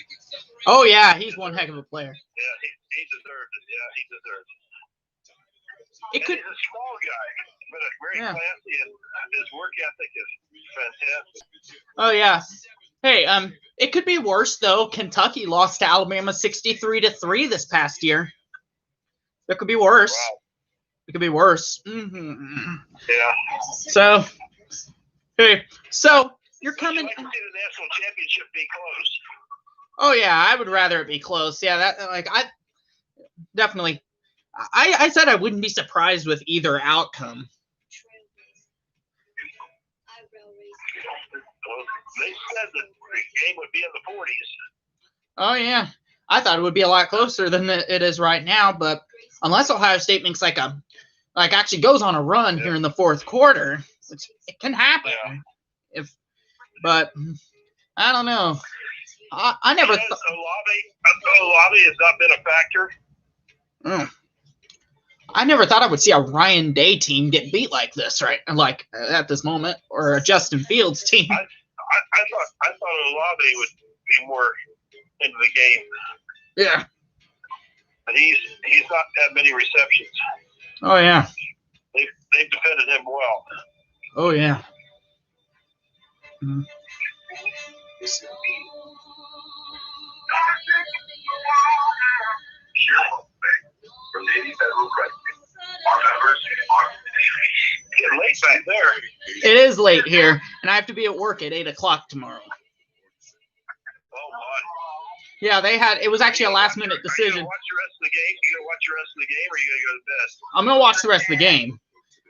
Oh yeah, he's one heck of a player. Yeah, he deserved it. Yeah, he deserved it. It could. He's a small guy, but very classy, and his work ethic is fantastic. Oh yeah. Hey, it could be worse though. Kentucky lost to Alabama 63-3 this past year. It could be worse. Wow. It could be worse. Mm-hmm. Yeah. So, hey, so you're coming. I'd like to see the national championship be close. Oh yeah, I would rather it be close. Yeah, I definitely. I said I wouldn't be surprised with either outcome. Well, they said that the game would be in the 40s. Oh yeah, I thought it would be a lot closer than it is right now. But unless Ohio State makes actually goes on a run here in the fourth quarter, which it can happen. Yeah. But I don't know. I never thought Olave has not been a factor. I never thought I would see a Ryan Day team get beat like this, right? Like at this moment, or a Justin Fields team. I thought Olave would be more into the game. Yeah. But he's not had many receptions. Oh yeah. They've defended him well. Oh yeah. Mm-hmm. From Navy Federal Credit. Our members are getting late back there. It is late here, and I have to be at work at 8 o'clock tomorrow. Oh, my. Yeah, it was actually a last-minute Are you decision. going to watch the rest of the game? You going to watch the rest of the game, or are you going to go to bed? I'm going to watch the rest of the game.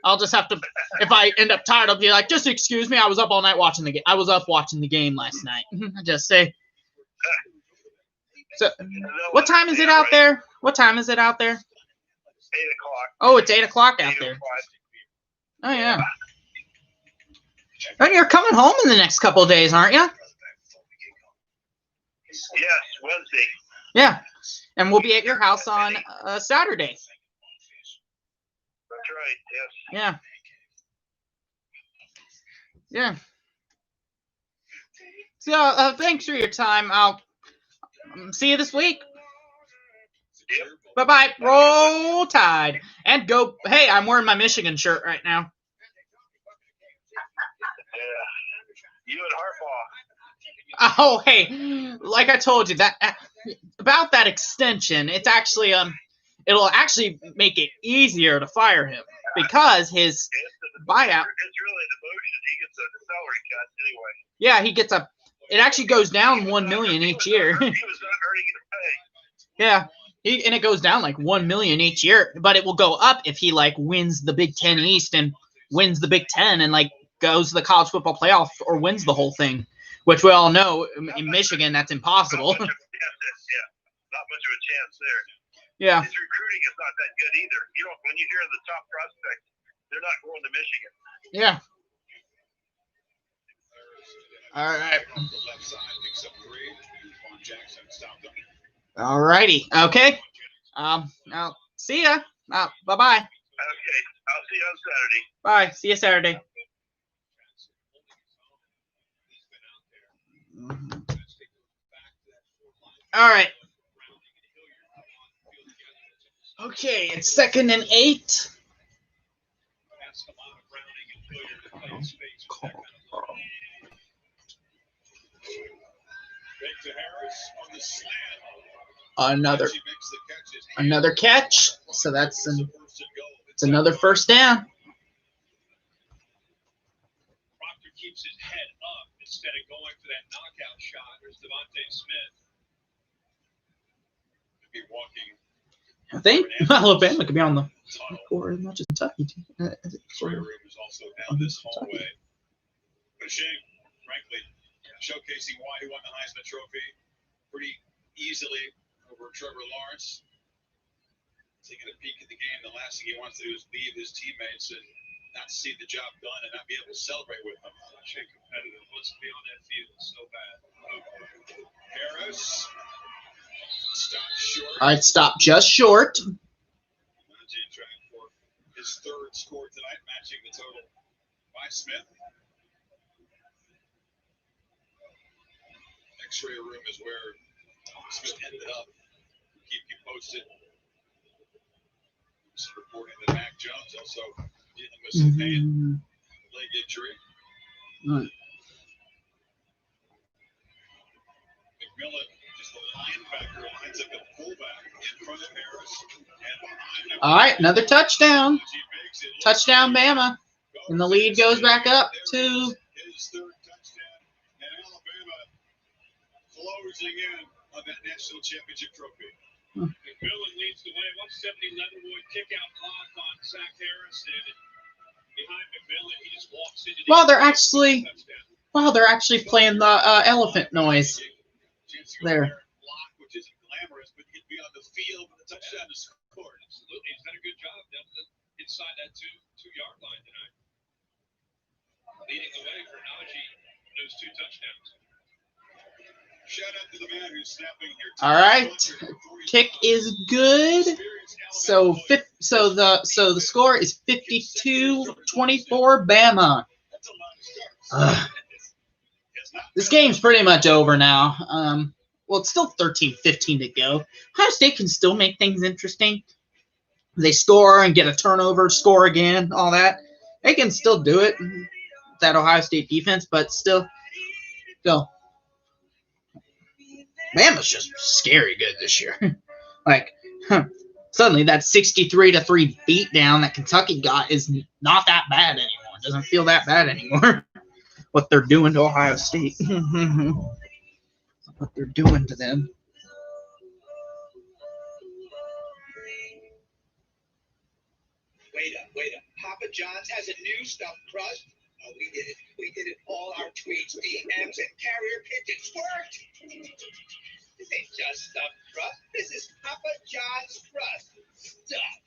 I'll just have to, if I end up tired, I'll be like, just excuse me, I was up all night watching the game. I was up watching the game last night. Just say. So, what time is it out there? What time is it out there? 8 o'clock. Oh, it's 8 o'clock out there. 8:05. Oh, yeah. And you're coming home in the next couple of days, aren't you? Yes, Wednesday. Yeah. And we'll be at your house on Saturday. That's right, yes. Yeah. Yeah. So, thanks for your time. I'll see you this week. Yep. Bye-bye. Roll Tide. And go. Hey, I'm wearing my Michigan shirt right now. Yeah. You and Harbaugh. Oh, hey. Like I told you, that about that extension, it's actually it'll actually make it easier to fire him because his buyout. It's really the motion. He gets a salary cut anyway. Yeah, he gets it actually goes down $1 million each year. He was not earning the pay. Yeah. And it goes down like $1 million each year, but it will go up if he like wins the Big Ten East and wins the Big Ten and like goes to the college football playoff or wins the whole thing, which we all know in Michigan that's impossible. Not much of a chance there. Yeah. His recruiting is not that good either. When you hear the top prospects, they're not going to Michigan. Yeah. All right. All righty. Okay. I'll see ya. Bye-bye. Okay, I'll see you on Saturday. Bye. See you Saturday. All right. Okay, it's 2nd and 8. Another catch. So it's another first down. Proctor keeps his head up instead of going for that knockout shot. There's Devontae Smith. Could be walking. I think Alabama could be on the or as much as Kentucky. Room is also down this hallway. But a shame, frankly, showcasing why he won the Heisman Trophy pretty easily over Trevor Lawrence. Taking a peek at the game, the last thing he wants to do is leave his teammates and not see the job done and not be able to celebrate with them. Such a competitive. Wants to be on that field so bad. Harris stopped short. All right, stop just short. Trying for his 3rd score tonight, matching the total by Smith. X-ray room is where Smith ended up. Keep you posted. Just reporting that Mac Jones also dealing with some pain, leg injury. Right. McMillan, just a linebacker, lines up a fullback in front of Harris. And behind him, All right, another touchdown. Touchdown, Bama. And the lead goes back up to his 3rd touchdown. And Alabama closing in on that national championship trophy. McMillan leads the way. 170 Leatherwood kick out block on Zach Harris, and behind McMillan, he just walks into the they're actually playing the elephant noise there. Block, which isn't glamorous, but he'd be on the field with a touchdown to score. Absolutely, he's done a good job inside that two-yard line tonight, leading the way for Najee in those 2 touchdowns. Shout out to the man who's snapping here. All right, kick is good. So the score is 52-24 Bama. This game's pretty much over now. Well, it's still 13-15 to go. Ohio State can still make things interesting. They score and get a turnover, score again, all that. They can still do it. That Ohio State defense, but still. Bama's just scary good this year. Suddenly, that 63-3 beatdown that Kentucky got is not that bad anymore. It doesn't feel that bad anymore. What they're doing to Ohio State. What they're doing to them. Wait up. Papa John's has a new stuffed crust. Oh, we did it. We did it. All our tweets, DMs, and carrier pigeons worked. This ain't just stuffed crust. This is Papa John's crust. Stuff.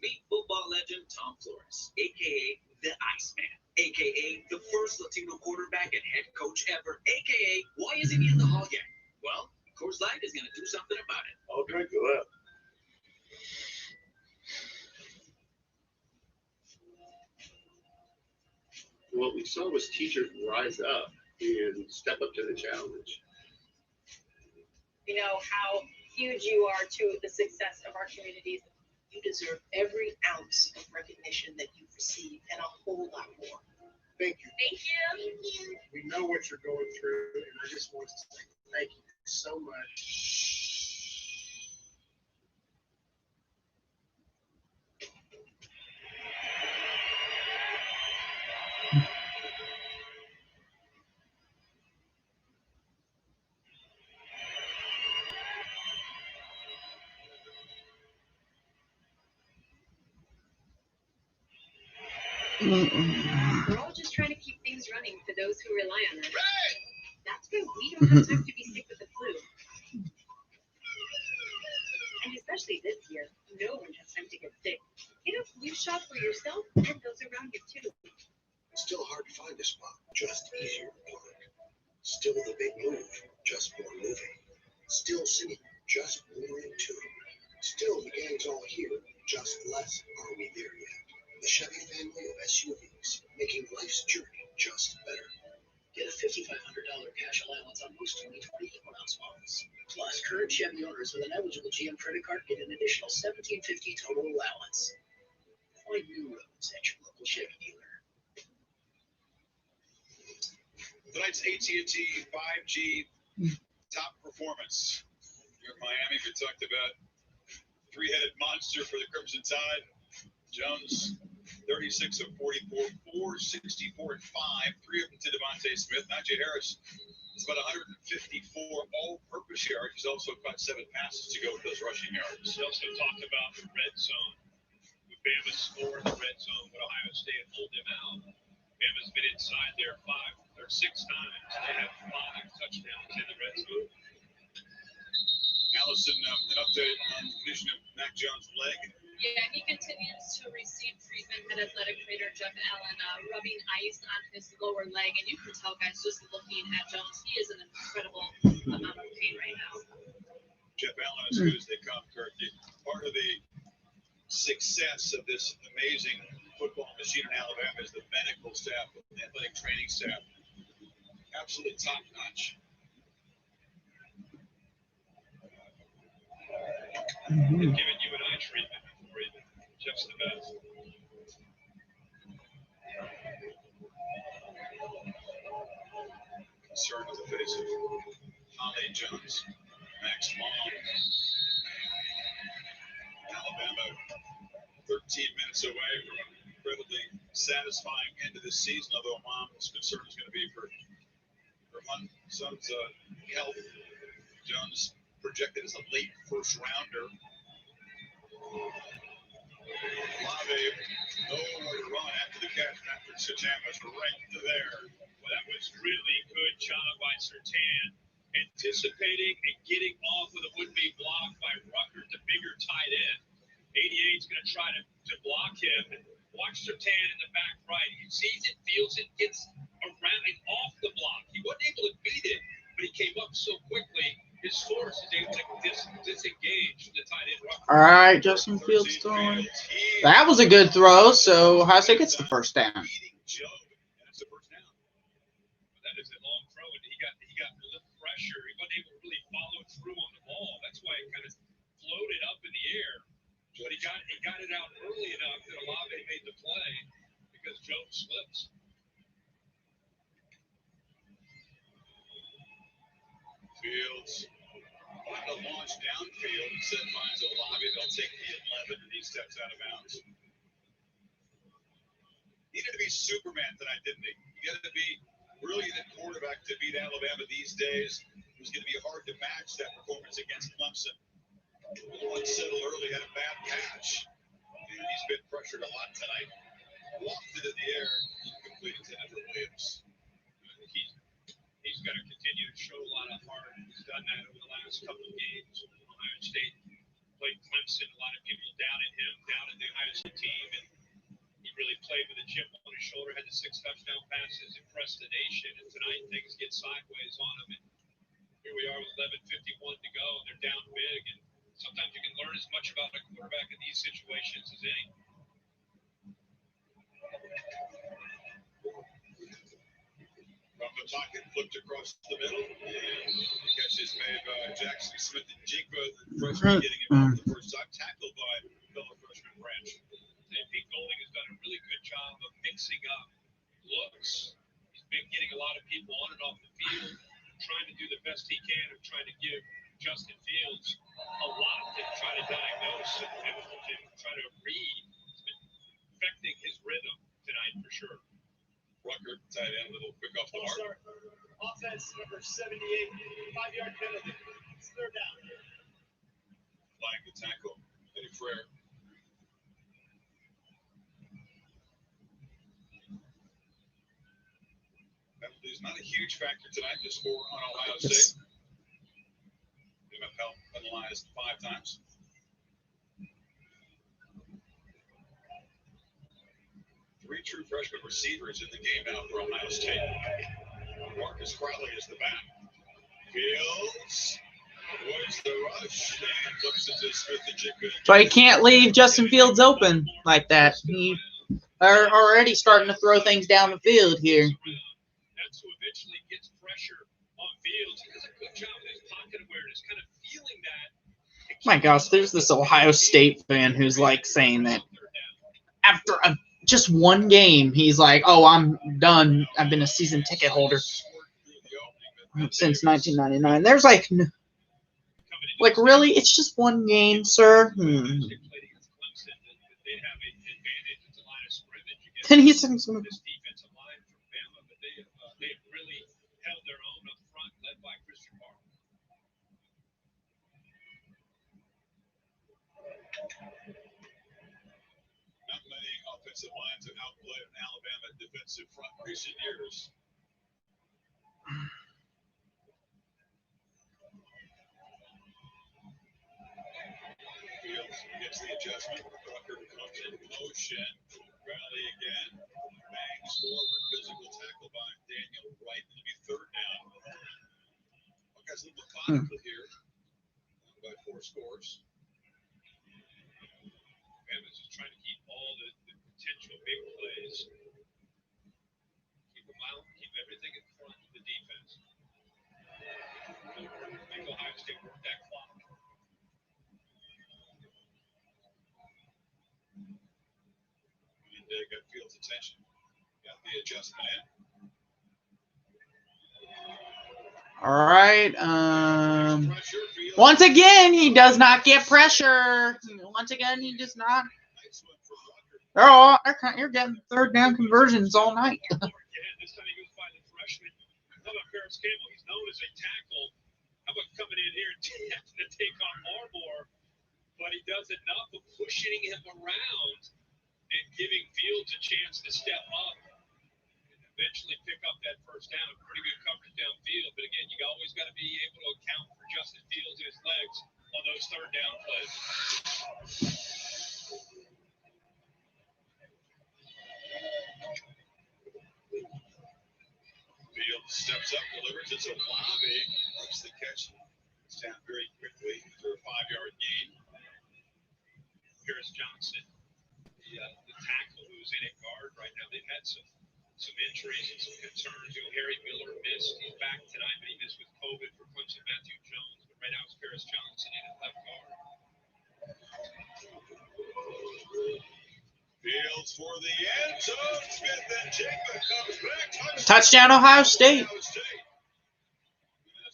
Meet football legend Tom Flores, a.k.a. the Iceman, a.k.a. the first Latino quarterback and head coach ever, a.k.a. why isn't he in the hall yet? Well, Coors Light is going to do something about it. I'll drink to that. What we saw was teachers rise up and step up to the challenge. You know how huge you are to the success of our communities. You deserve every ounce of recognition that you've received and a whole lot more. Thank you. Thank you. We know what you're going through, and I just want to say thank you so much. We're all just trying to keep things running for those who rely on us. That's why we don't have time to be sick with the flu. And especially this year, no one has time to get sick. Get a flu shot for yourself and those around you too. Still hard to find a spot, just easier to park. Still the big move, just more moving. Still singing, just more in tune. Still the gang's all here, just less are we there yet. The Chevy family of SUVs, making life's journey just better. Get a $5,500 cash allowance on most 2020 ounce models. Plus, current Chevy owners with an eligible GM credit card get an additional $1,750 total allowance. Find new roads at your local Chevy dealer. Tonight's AT&T 5G top performance. Here in Miami, we talked about three-headed monster for the Crimson Tide. Jones, 36 of 44, 464 and 5, 3 of them to Devontae Smith. Najee Harris is about 154 all-purpose yards. He's also caught 7 passes to go with those rushing yards. We also talked about the red zone. With Bama score in the red zone, but Ohio State hold him out. Bama's been inside there 6 times. They have 5 touchdowns in the red zone. Allison, an update on the condition of Mac Jones' leg. Yeah, he continues to receive treatment at athletic trainer Jeff Allen, rubbing ice on his lower leg. And you can tell, guys, just looking at Jones, he is in an incredible amount of pain right now. Jeff Allen, as good as they come, Kirk. Part of the success of this amazing football machine in Alabama is the medical staff, the athletic training staff. Absolutely top notch. They've given you an eye treatment before even. Jeff's the best. Concern on the face of Holly Jones. Max Long. Alabama 13 minutes away from an incredibly satisfying end of the season, although mom's concern is going to be for her son's health. Jones projected as a late first rounder. Olave, nowhere to run after the catch. Patrick Surtain was right there. Well, that was really good job by Surtain. Anticipating and getting off with a would-be block by Ruckert, the bigger tight end. 88 is going to try to block him. Watch Surtain in the back right. He sees it, feels it, gets around and off the block. He wasn't able to beat it, but he came up so quickly. His force is able to disengage the tight end. Ruckert. All right, Justin Fields throwing. That was a good throw, so Ohio State gets the first down. That's the first down. That is a long throw, and he got a little pressure. He wasn't able to really follow through on the ball. That's why it kind of floated up in the air. But he got it out early enough that Olave made the play because Jones slips. Fields On the launch downfield, instead finds Olave. They'll take the 11, and he steps out of bounds. Needed to be Superman tonight, didn't he? You got to be really the quarterback to beat Alabama these days. It was going to be hard to match that performance against Clemson. One settled early, had a bad patch. And he's been pressured a lot tonight. Lofted in the air, completed to Edward Williams. He's got to continue to show a lot of heart. He's done that over the last couple of games. Ohio State played Clemson. A lot of people doubted him, doubted the Ohio State team, and he really played with a chip on his shoulder. Had the 6 touchdown passes, impressed the nation. And tonight things get sideways on him. And here we are with 11:51 to go, and they're down big. And sometimes you can learn as much about a quarterback in these situations as any. From the pocket, flipped across the middle, and the catch is made by Jackson Smith and Jigba, the freshman getting him off the first time, tackled by fellow freshman Branch. And Pete Golding has done a really good job of mixing up looks. He's been getting a lot of people on and off the field, trying to do the best he can of trying to give Justin Fields a lot to try to diagnose and try to read. It's been affecting his rhythm tonight for sure. Rucker, tight end, a little quick off the mark. Offense number 78, 5-yard penalty. It's 3rd down. Flag the tackle. Eddie Frere. Penalties not a huge factor tonight, just 4 on Ohio State. They've helped penalized 5 times. Three true freshman receivers in the game now for Ohio State. Marcus Crowley is the back. Fields avoids the rush and flips it to Smith and Jigba. But you can't leave Justin Fields open like that. He are already starting to throw things down the field here. That's who eventually gets pressure on Fields. He does a good job with his pocket awareness, kind of feeling that. My gosh, there's this Ohio State fan who's like saying that after just one game, he's like, "Oh, I'm done. I've been a season ticket holder since 1999." There's like really, it's just one game, sir. And he's saying some. Offensive lines have outplayed an Alabama defensive front in recent years. Fields gets the adjustment. Rucker comes in motion. Rally again. Bangs forward. Physical tackle by Daniel Wright. It'll be 3rd down. Buckeyes a little methodical here. By 4 scores. Bama's just trying to keep all the potential big plays. Keep them out, keep everything in front of the defense. Make Ohio State work that clock. And got Fields' attention. Got the adjustment in. All right. Once again, he does not get pressure. Once again, he does not. You're getting 3rd down conversions all night. This time he goes by the freshman. How about Paris Campbell? He's known as a tackle. How about coming in here and having to take on Marmore? But he does enough of pushing him around and giving Fields a chance to step up and eventually pick up that 1st down. Pretty good coverage downfield. But again, you always got to be able to account for Justin Fields and his legs on those 3rd down plays. Fields steps up, delivers it to Olave. Makes the catch. It's down very quickly for a 5-yard gain. Paris Johnson, the tackle who's in at guard right now, they've had some injuries and some concerns. Harry Miller missed. He's back tonight, but he missed with COVID for Clemson. Matthew Jones, but right now it's Paris Johnson in at left guard. Fields for the end zone. Smith and Jigba comes back. Touchdown, Ohio State. As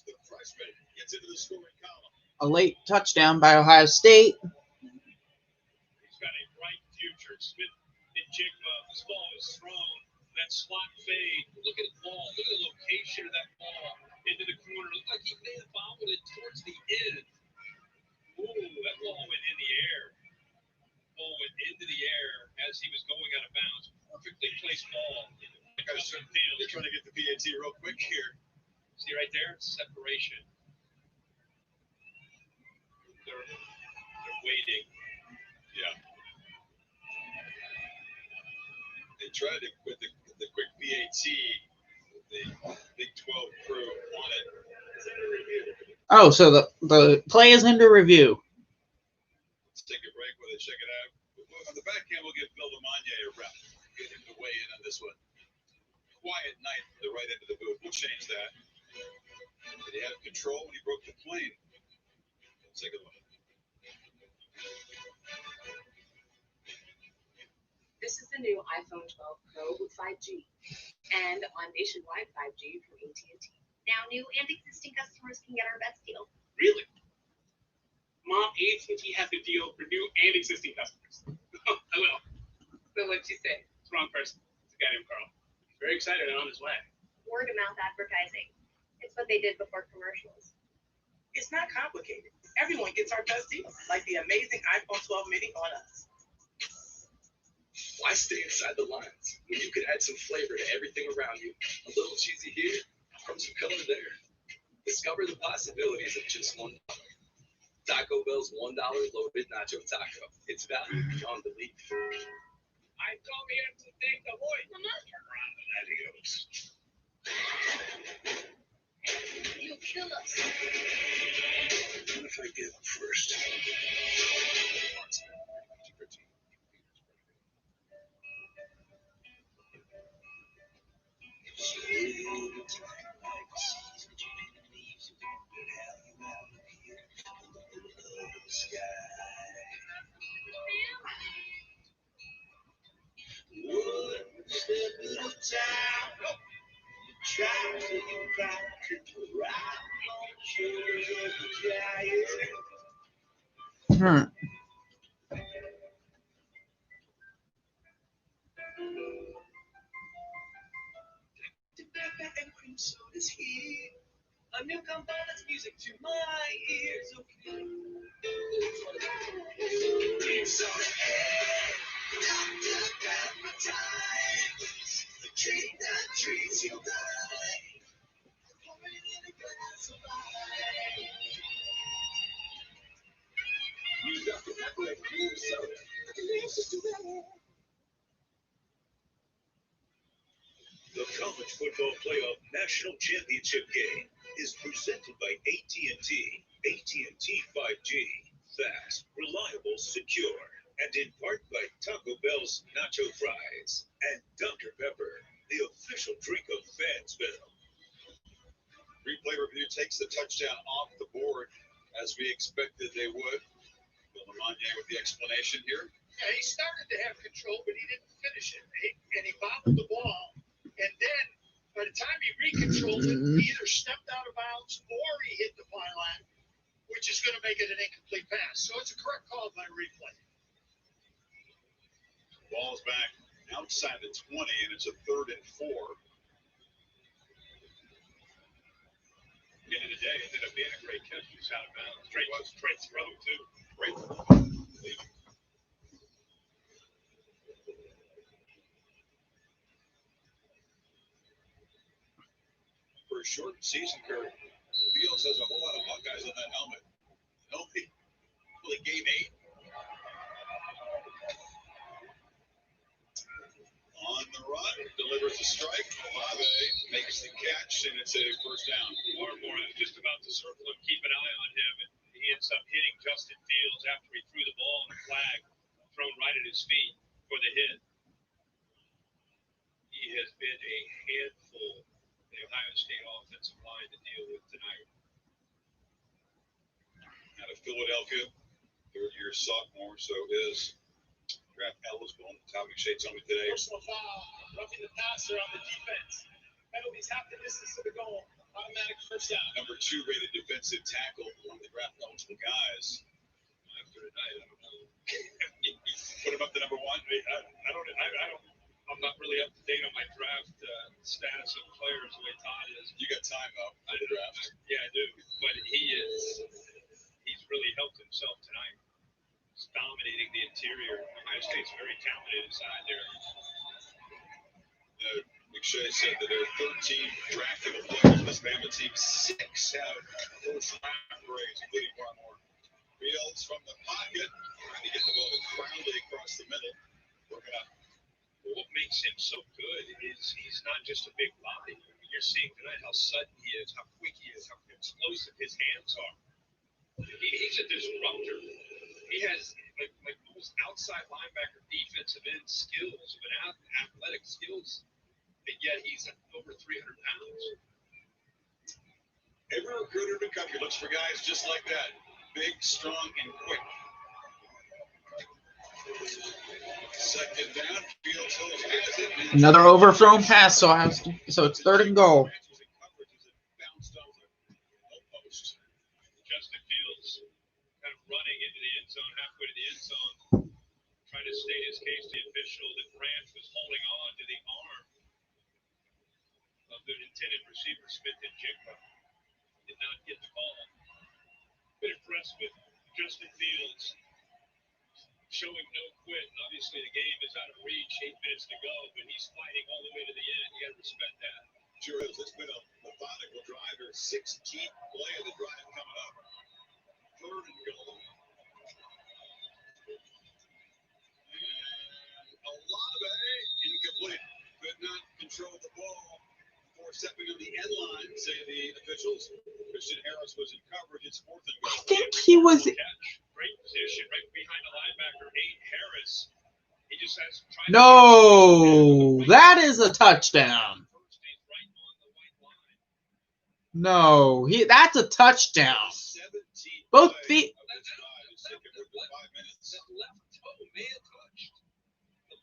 the freshman gets into the scoring column. a late touchdown by Ohio State. He's got a bright future. Smith and Jigba. This ball is thrown. That slot fade. Look at the ball. Look at the location of that ball into the corner. Looked like he may have bobbled it towards the end. Ooh, that ball went in the air. Ball went into the air as he was going out of bounds. Perfectly placed ball. They're trying to get the PAT real quick here. See right there? Separation. They're waiting. Yeah. They tried it with the quick PAT. The Big 12 crew on it. Oh, so the play is under review. Let's take a break while they check it out. On the back end, we'll give Bill Lamagna a rep. Get him to weigh in on this one. Quiet night from the right end of the booth. We'll change that. Did he have control when he broke the plane? Let's take a look. This is the new iPhone 12 Pro with 5G and on nationwide 5G from AT&T. Now new and existing customers can get our best deal. Really? Mom, AT&T has a deal for new and existing customers. I will. So what'd you say? It's the wrong person. It's a guy named Carl. He's very excited and on his way. Word of mouth advertising. It's what they did before commercials. It's not complicated. Everyone gets our best deal, like the amazing iPhone 12 mini on us. Why stay inside the lines when you could add some flavor to everything around you? A little cheesy here, some color there. Discover the possibilities of just $1. Taco Bell's $1 loaded nacho taco. It's value beyond belief. I come here to take the voice. Turn around and adios. You'll kill us. What if I get up first? Hmm. A new component's music to my ears. Okay. It's on air. Dr. Pepper time. The treat that treats you right. Pour it in a glass of wine. New Dr. Pepper and cream soda. Delicious to wear. The College Football Playoff National Championship game is presented by AT&T. AT&T 5G. Fast, reliable, secure. And in part by Taco Bell's Nacho Fries. And Dr. Pepper, the official drink of Fansville. Replay review takes the touchdown off the board, as we expected they would. Bill Lamagna with the explanation here. Yeah, he started to have control, but he didn't finish it. And he bobbled the ball. And then, by the time he recontrolled it, he either stepped out of bounds or he hit the pylon, which is going to make it an incomplete pass. So it's a correct call by replay. Ball's back outside the 20, and it's a 3rd and 4. End of the day, it ended up being a great catch. He was out of bounds. Straight throw, too. Great. For a short season, Kurt, Fields has a whole lot of Buckeyes on that helmet. Healthy. Well, he gave 8. On the run, delivers a strike. Olave makes the catch, and it's a first down. Barmore is just about to circle him, keep an eye on him, and he ends up hitting Justin Fields after he threw the ball and the flag thrown right at his feet for the hit. He has been a handful, the Ohio State offensive line, to deal with tonight. Out of Philadelphia, 3rd-year sophomore, so is draft eligible. Topic shades on me today. Personal foul, roughing the passer on the defense. Penalties half the distance to the goal. Automatic first down. Number 2 rated defensive tackle, one of the draft eligible guys. After tonight, I don't know. Put him up to number 1. I'm not really up to date on my draft status of players the way Todd is. You got time though for the draft. Yeah, I do. But he's really helped himself tonight. He's dominating the interior. Ohio State's very talented inside there. McShay said that there are 13 draftable players in this Bama team. 6 have first round grades, including one more. Fields from the pocket, trying to get the ball to Crowley across the middle. Working up. What makes him so good is he's not just a big body. I mean, you're seeing tonight how sudden he is, how quick he is, how explosive his hands are. He's a disruptor. He has like almost outside linebacker defensive end skills, but athletic skills, and yet he's over 300 pounds. Every recruiter in the country looks for guys just like that. Big, strong, and quick. Second down, Fields has it. Another overthrown pass, so it's 3rd and goal. Justin Fields kind of running into the end zone, halfway to the end zone, trying to state his case to the official that Branch was holding on to the arm of the intended receiver, Smith and Jigba. Did not get the call. Been impressed with Justin Fields showing no quit. Obviously, the game is out of reach, 8 minutes to go, but he's fighting all the way to the end. You got to respect that. Sure is. It's been a methodical drive here. 16th play of the drive coming up. 3rd and goal. And Olave incomplete. Could not control the ball before stepping on the end line, say the officials. Christian Harris was in coverage. It's 4th and goal. I think he was. Great position right behind the linebacker, Harris. He just has No, that is a touchdown. No, that's a touchdown. Both feet. The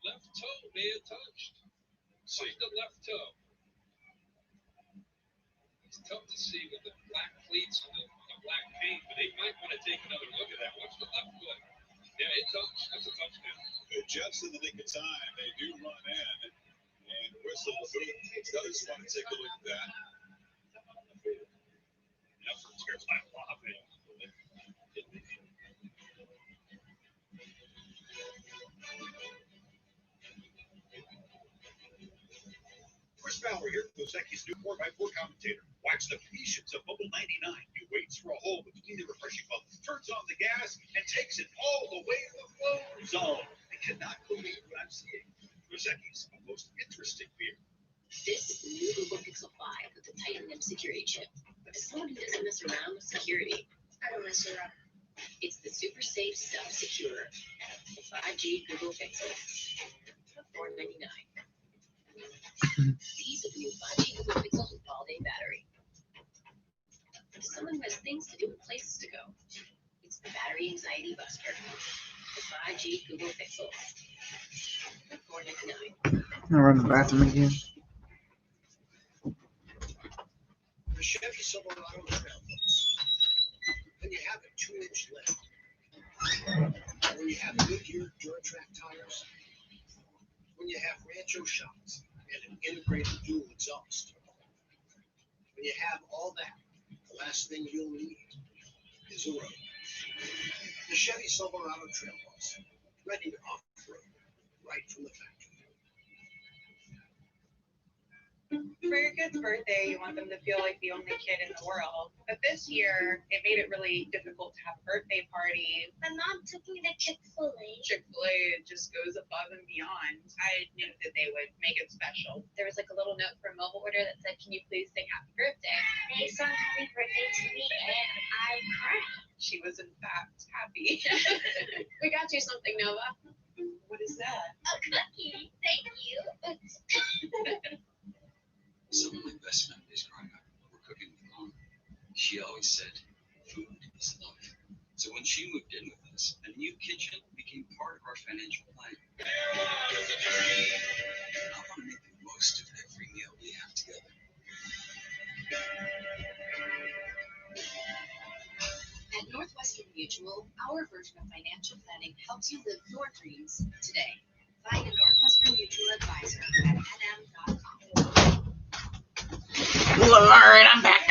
left toe may have touched. Just the left toe. It's tough to see with the black cleats and the black paint, but they might want to take another look at that. Watch the left foot. Yeah, it touched. That's a touchdown. Just in the nick of time, they do run in and whistle. Does want to take a look at that. Chris Bauer here, Koseki's new 4x4 commentator. Watch the patience of Bubble 99. He waits for a hole between the refreshing bubbles, turns on the gas, and takes it all the way to the flow zone. I cannot believe what I'm seeing. Koseki's most interesting beer. This is the new Google Pixel 5 with the Titan M security chip. But as someone who doesn't mess around with security, I don't mess around. it's the super safe, self-secure 5G Google Pixel. $499. These are the new 5G Google Pixels with all-day battery. For someone who has things to do and places to go, it's the battery anxiety buster. The 5G Google Pixel. $499. I'll run the bathroom again. The Chevy Silverado Trailblazer. When you have a 2-inch lip. When you have Goodyear Duratrack tires. When you have Rancho shocks and an integrated dual exhaust. When you have all that, the last thing you'll need is a road. The Chevy Silverado Trailblazer. Ready to off-road. Right from the factory. For your kid's birthday, you want them to feel like the only kid in the world. But this year, it made it really difficult to have a birthday party. My mom took me to Chick-fil-A. Chick-fil-A just goes above and beyond. I knew that they would make it special. There was like a little note for a mobile order that said, "Can you please sing happy birthday?" They sung happy birthday to me and I cried. She was, in fact, happy. We got you something, Nova. What is that? A cookie. Thank you. Some of my best memories growing up were cooking with Mom. She always said, food is love. So when she moved in with us, a new kitchen became part of our financial plan. I want to make the most of every meal we have together. Mutual, our version of financial planning, helps you live your dreams today. Find a Northwestern Mutual advisor at nm.com. All right, I'm back.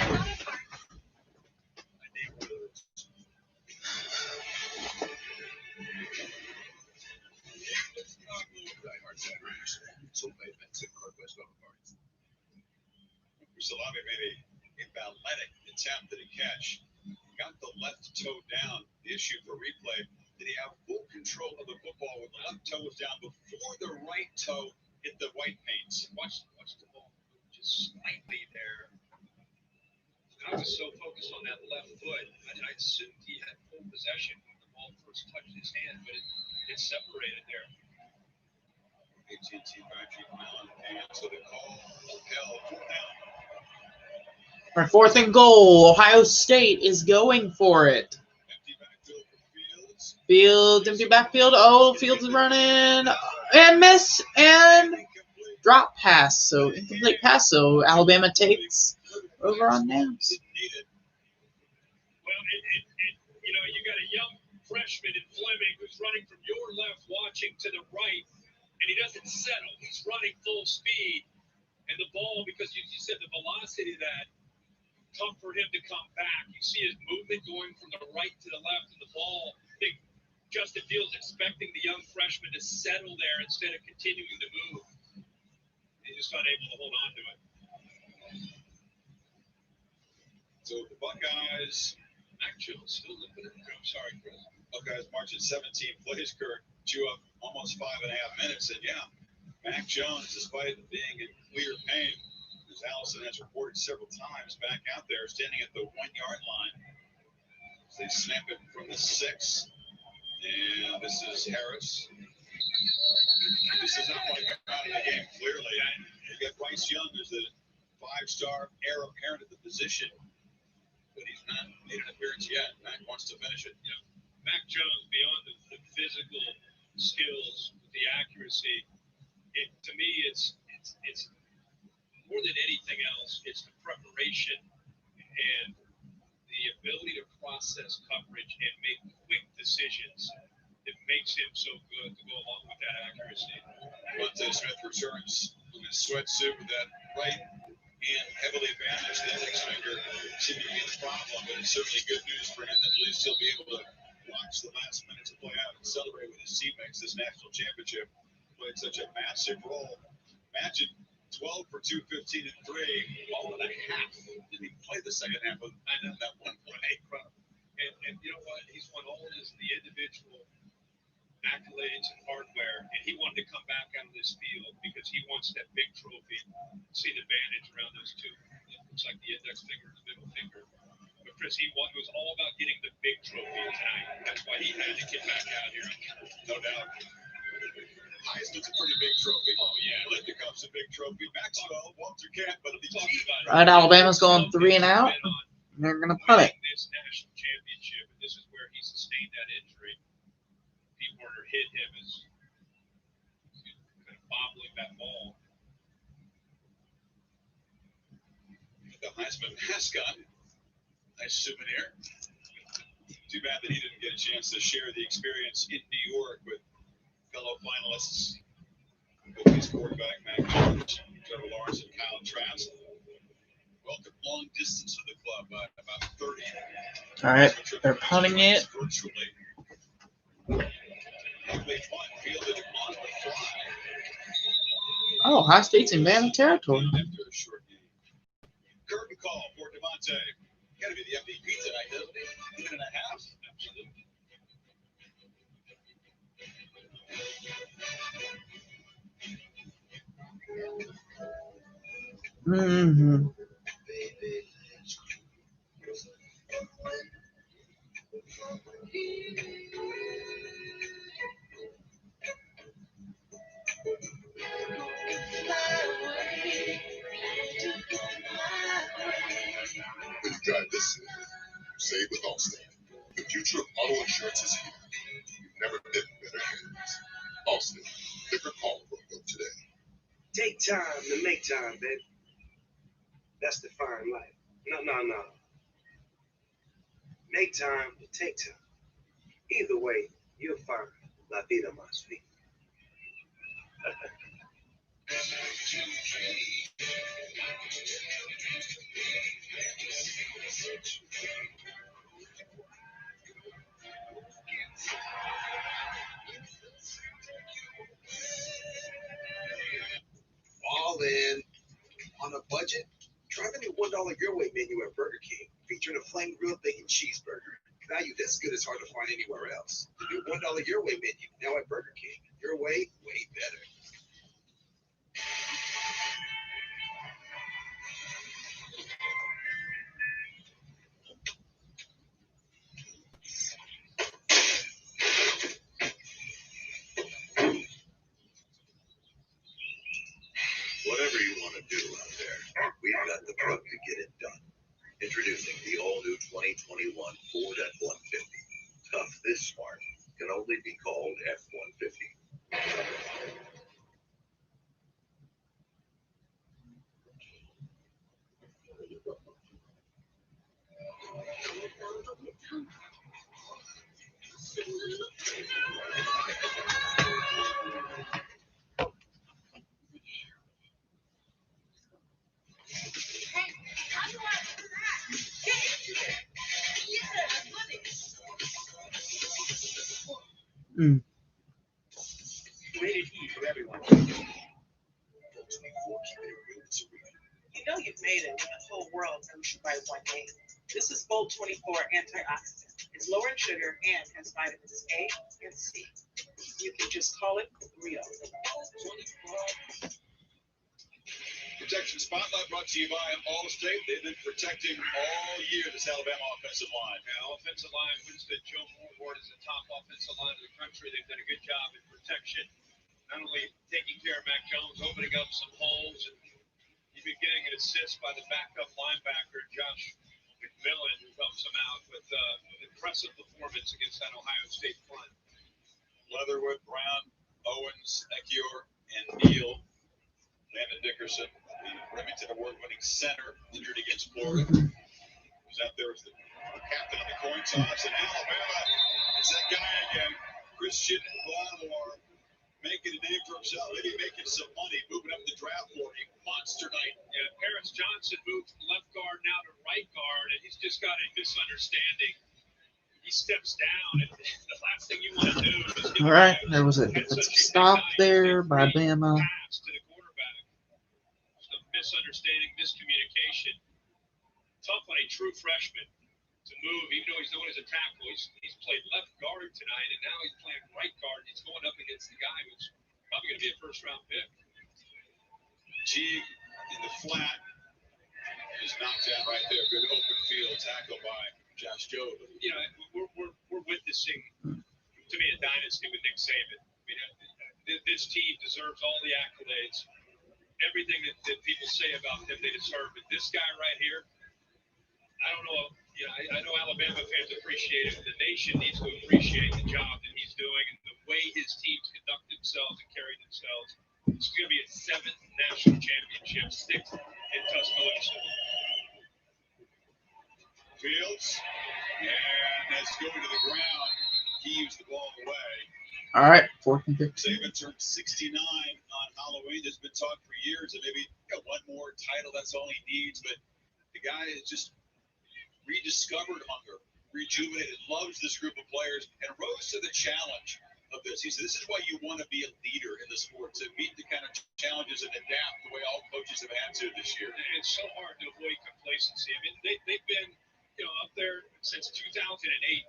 Salami made a balletic attempt at a catch. Got the left toe down. The issue for replay, did he have full control of the football when the left toe was down before the right toe hit the white paint? Watch the ball just slightly there. I was so focused on that left foot, I assumed he had full possession when the ball first touched his hand, but it separated there. AT&T 5G Allen, and so the call held 4 down. Our 4th and goal. Ohio State is going for it. Fields, empty backfield. Oh, Fields is running and miss and drop pass. So incomplete pass. So Alabama takes over on downs. Well, you know, you got a young freshman in Fleming who's running from your left, watching to the right, and he doesn't settle. He's running full speed, and the ball, because you said the velocity of that, tough for him to come back. You see his movement going from the right to the left, and the ball, I think Justin Fields expecting the young freshman to settle there instead of continuing to move. He's just unable to hold on to it. So the Buckeyes, Mac Jones still looking at it. I'm sorry, Chris. Buckeyes march at 17 plays, Kirk. Chew up almost 5.5 minutes. And yeah, Mac Jones, despite being in clear pain, as Allison has reported several times, back out there standing at the 1-yard line. They snap it from the 6. And this is Harris. This is not quite out of the game clearly. You got Bryce Young as the 5-star heir apparent at the position. But he's not made an appearance yet. Mac wants to finish it. Yeah. Mac Jones, beyond the physical skills, the accuracy, to me, it's more than anything else, it's the preparation and the ability to process coverage and make quick decisions that makes him so good to go along with that accuracy. Devontae Smith returns in his sweatsuit with that right hand heavily bandaged. The index finger seemed to be the problem, but it's certainly good news for him that at least he'll be able to watch the last minutes play out and celebrate with his teammates. This national championship played such a massive role. Imagine 12 for 215 and 3, all and a half. Didn't even play the second half of that 1.8 run. And you know what? He's won all the individual accolades and hardware, and he wanted to come back out of this field because he wants that big trophy. See the bandage around those two. It looks like the index finger and the middle finger. But Chris, it was all about getting the big trophy tonight. That's why he had to get back out here. No doubt. Heisman's a pretty big trophy. Oh, yeah. Linda Cup's a big trophy. Maxwell, Walter Camp, but Right, Alabama's going 3 and out. They're going to punt it. This national championship, and this is where he sustained that injury. Pete Werner hit him as kind of bobbling that ball. The Heisman mascot. Nice souvenir. Too bad that he didn't get a chance to share the experience in New York with fellow finalists. Hokies quarterback Mac Jones, Trevor Lawrence, and Kyle Trask. Welcome long distance to the club by about 30. All right, they're punting it. Virtually. Ugly punt fielded on the fly. Oh, Ohio State's in Bama territory. After a short game. Curtain call for Devontae. Got to be the MVP tonight, doesn't he? 1.5. Absolutely. Mm-hmm. When you drive this, save with Allstate. The future of auto insurance is here. You've never been in better hands. Allstate. Pick or call Roto today. Take time to make time, baby. That's the fine life. No. Make time to take time. Either way, you're fine. La vida más vida. All in. On a budget? Try the new $1 Your Way menu at Burger King, featuring a flame grilled bacon cheeseburger. Value this good is hard to find anywhere else. The new $1 Your Way menu, now at Burger King. Your way, way better. Whatever you want to do out there, we've got the truck to get it done. Introducing the all-new 2021 Ford F-150. Tough this smart can only be called F-150. Mm. Rated E for everyone. You know you've made it when the whole world knows you by one name. This is Bold 24 antioxidant. It's lower in sugar and has vitamins A and C. You can just call it real. Protection Spotlight brought to you by Allstate. They've been protecting all year this Alabama offensive line. Yeah, offensive line, Winston Joe Moore is the top offensive line in the country. They've done a good job in protection, not only taking care of Mac Jones, opening up some holes, and he's been getting an assist by the backup linebacker, Josh McMillan, who helps him out with an impressive performance against that Ohio State front. Leatherwood, Brown, Owens, Ekiyor, and Neal. Landon Dickerson, the Remington Award-winning center, injured against Florida. Who's out there as the captain of the coin toss. And Alabama, it's that guy again, Christian Barmore, making a name for himself, maybe making some money, moving up the draft for a monster night. Yeah, Paris Johnson moved from left guard now to right guard, and he's just got a misunderstanding. He steps down, and the last thing you want to do is All right, there was a defensive stop there by Bama. pass to the quarterback. Just a misunderstanding, miscommunication. Tough on a true freshman to move, even though he's known as a tackle. He's played left guard tonight, and now he's playing right guard. He's going up against the guy who's probably going to be a first-round pick. Teague in the flat is knocked down right there. Good open field tackle by Josh Jobe. You know, we're witnessing, to me, a dynasty with Nick Saban. I mean, this team deserves all the accolades. Everything that people say about him, they deserve. But this guy right here, I don't know. You know, I know Alabama fans appreciate it. The nation needs to appreciate the job that he's doing and the way his teams conduct themselves and carry themselves. It's going to be his 7th national championship, 6th in Tuscaloosa. Fields, and that's going to the ground. He used the ball away. All right, 4th and 15. Saban turned 69 on Halloween. There's been talk for years that maybe one more title, that's all he needs. But the guy has just rediscovered hunger, rejuvenated, loves this group of players, and rose to the challenge of this. He said, this is why you want to be a leader in the sport, to meet the kind of challenges and adapt the way all coaches have had to this year. It's so hard to avoid complacency. I mean, they've been, you know, up there since 2008,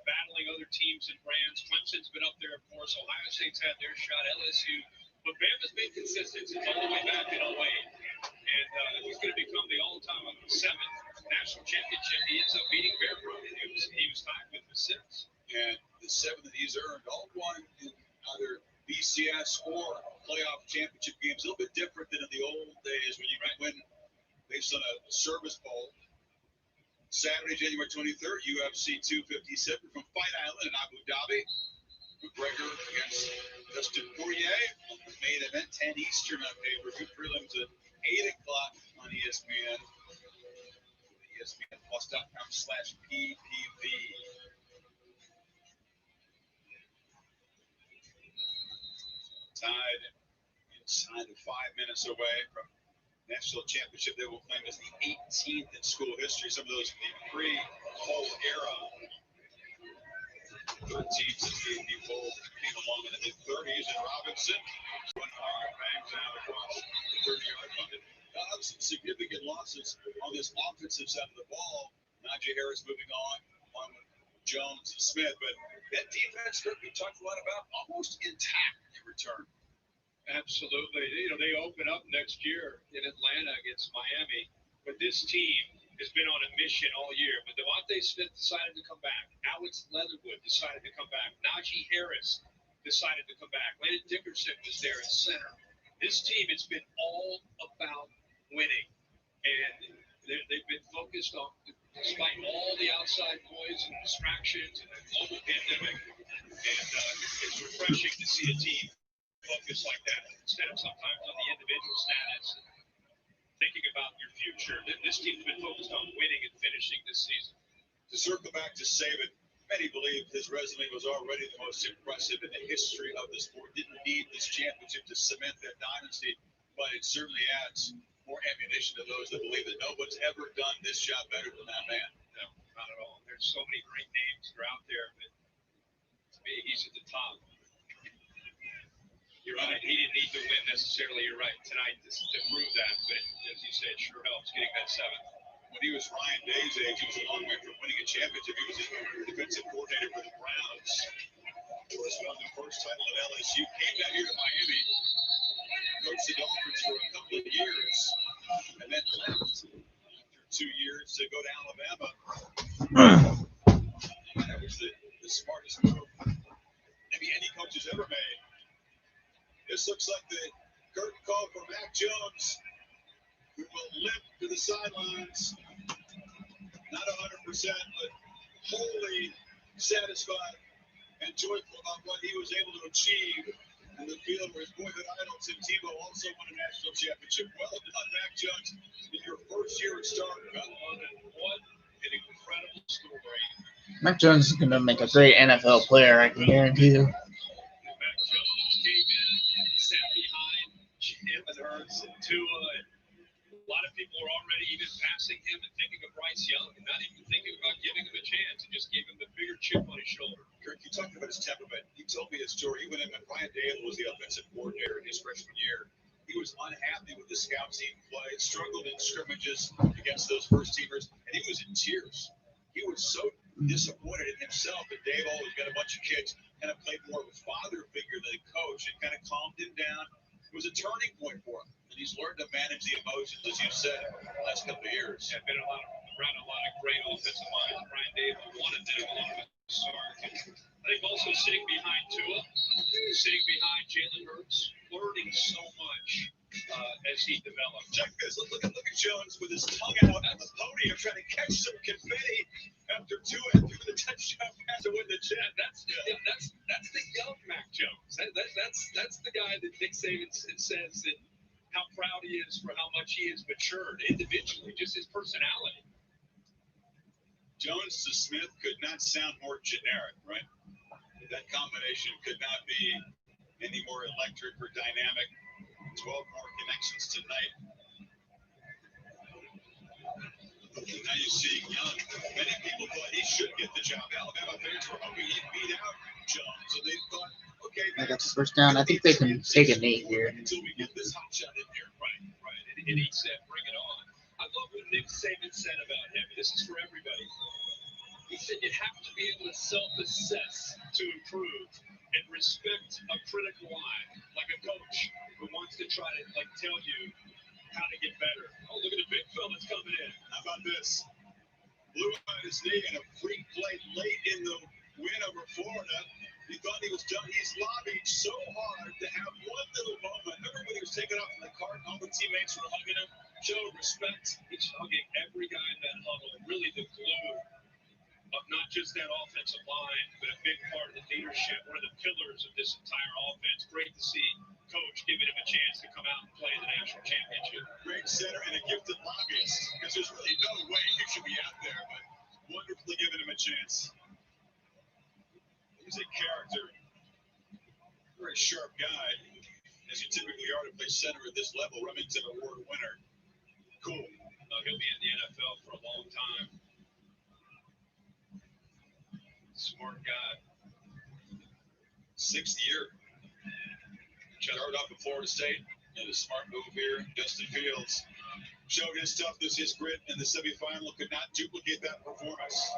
battling other teams and brands. Clemson's been up there, of course. Ohio State's had their shot. LSU. But Bama's been consistent since all the way back in 08. And he's going to become the all-time 7th national championship. He ends up beating Bear Bryant. He was tied with the 6th. And the 7th that he's earned, all won in either BCS or playoff championship games. A little bit different than in the old days when you could win based on a service bowl. Saturday, January 23rd, UFC 257 from Fight Island in Abu Dhabi. McGregor against Dustin Poirier. Main event 10 Eastern on pay-per-view. Prelims at 8 o'clock on ESPN. ESPNplus.com/PPV. Tide inside of 5 minutes away from national championship they will claim as the 18th in school history. Some of those in the pre-Cole era. 13 since the Bulls came along in the mid-30s, and Robinson one hard bangs out across the 30-yard line. Some significant losses on this offensive side of the ball. Najee Harris moving on with Jones and Smith, but that defense we talked a lot about, almost intact in return. Absolutely. They open up next year in Atlanta against Miami, but this team has been on a mission all year. But Devontae Smith decided to come back. Alex Leatherwood decided to come back. Najee Harris decided to come back. Landon Dickerson was there at center. This team has been all about winning, and they've been focused on, despite all the outside noise and distractions and the global pandemic, and it's refreshing to see a team focus like that instead of sometimes on the individual status and thinking about your future. This team's been focused on winning and finishing this season. To circle back to Saban, many believe his resume was already the most impressive in the history of the sport. Didn't need this championship to cement that dynasty, but it certainly adds more ammunition to those that believe that no one's ever done this job better than that man. No, not at all. There's so many great names that are out there, but to me, he's at the top. You're right. He didn't need to win necessarily. You're right tonight to prove that, but as you said, sure helps getting that seventh. When he was Ryan Day's age, he was a long way from winning a championship. He was a defensive coordinator for the Browns. He was won the first title at LSU. Came down here to Miami, coached the Dolphins for a couple of years, and then left after 2 years to go to Alabama. That was the smartest move maybe any coach has ever made. This looks like the curtain call for Mac Jones, who will limp to the sidelines. Not 100%, but wholly satisfied and joyful about what he was able to achieve in the field where his boyhood idol Tim Tebow also won a national championship. Well done, Mac Jones, in your first year at starter. What an incredible story. Mac Jones is going to make a great NFL player, I can guarantee you. Mac Jones came in, sat behind Jim and Hurts and Tua, and a lot of people are already even passing him and thinking of Bryce Young and not even thinking about giving him a chance and just gave him the bigger chip on his shoulder. Kirk, you talked about his temperament. He told me his story. He went in when Brian Dale was the offensive coordinator in his freshman year. He was unhappy with the scout team play, struggled in scrimmages against those first teamers, and he was in tears. He was so disappointed in himself that Dave always got a bunch of kids kind of played more of a father figure than a coach. It kind of calmed him down. It was a turning point for him. And he's learned to manage the emotions, as you said, the last couple of years. Yeah, been around a lot of great offensive minds. Brian Dable wanted to do a lot of it. I think also sitting behind Tua, sitting behind Jalen Hurts, learning so much as he developed. Check this. Look at Jones with his tongue out on the podium trying to catch some confetti after Tua threw the touchdown pass to win the chat. That's the young Mac Jones. That's the guy that Nick Saban says that how proud he is for how much he has matured individually, just his personality. Jones to Smith could not sound more generic, right? That combination could not be any more electric or dynamic. 12 more connections tonight. Now you see Young. Many people thought he should get the job. Alabama fans were hoping he'd beat out Jones. So they thought, okay, I got the first down. I think they can take a knee here. Until we get this hot shot in here. Right. And he said, bring it on. I love what Nick Saban said about him. This is for everybody. He said you have to be able to self-assess to improve and respect a critical eye, like a coach who wants to try to tell you how to get better. Oh, look at the big fella's coming in. How about this? Blew out his knee in a freak play late in the win over Florida. He thought he was done. He's lobbied so hard to have one little moment. Remember when he was taken off from the cart and all the teammates were hugging him? Showed respect. He's hugging every guy in that huddle. Really the glue of not just that offensive line, but a big part of the leadership, one of the pillars of this entire offense. Great to see Coach giving him a chance to come out and play in the national championship. Great center and a gifted lobbyist, because there's really no way he should be out there, but wonderfully giving him a chance. He's a character, very sharp guy. you typically are to play center at this level. Remington Award winner. Cool. He'll be in the NFL for a long time. Smart guy. 6th year. Started off at Florida State. And a smart move here. Justin Fields showed his toughness, his grit in the semifinal. Could not duplicate that performance.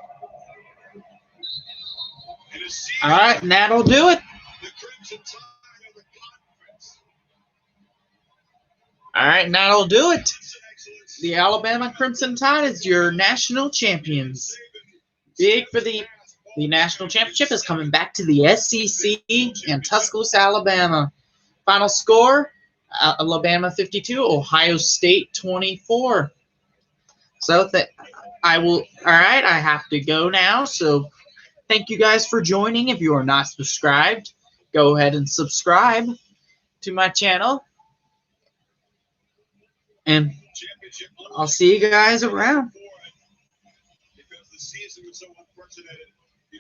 All right, and that'll do it. The Crimson Tide of the conference. All right, and that'll do it. The Alabama Crimson Tide is your national champions. Big for the national championship is coming back to the SEC in Tuscaloosa, Alabama. Final score, Alabama 52, Ohio State 24. So all right, I have to go now. So thank you guys for joining. If you are not subscribed, go ahead and subscribe to my channel. And I'll see you guys around. Because the season was so unprecedented.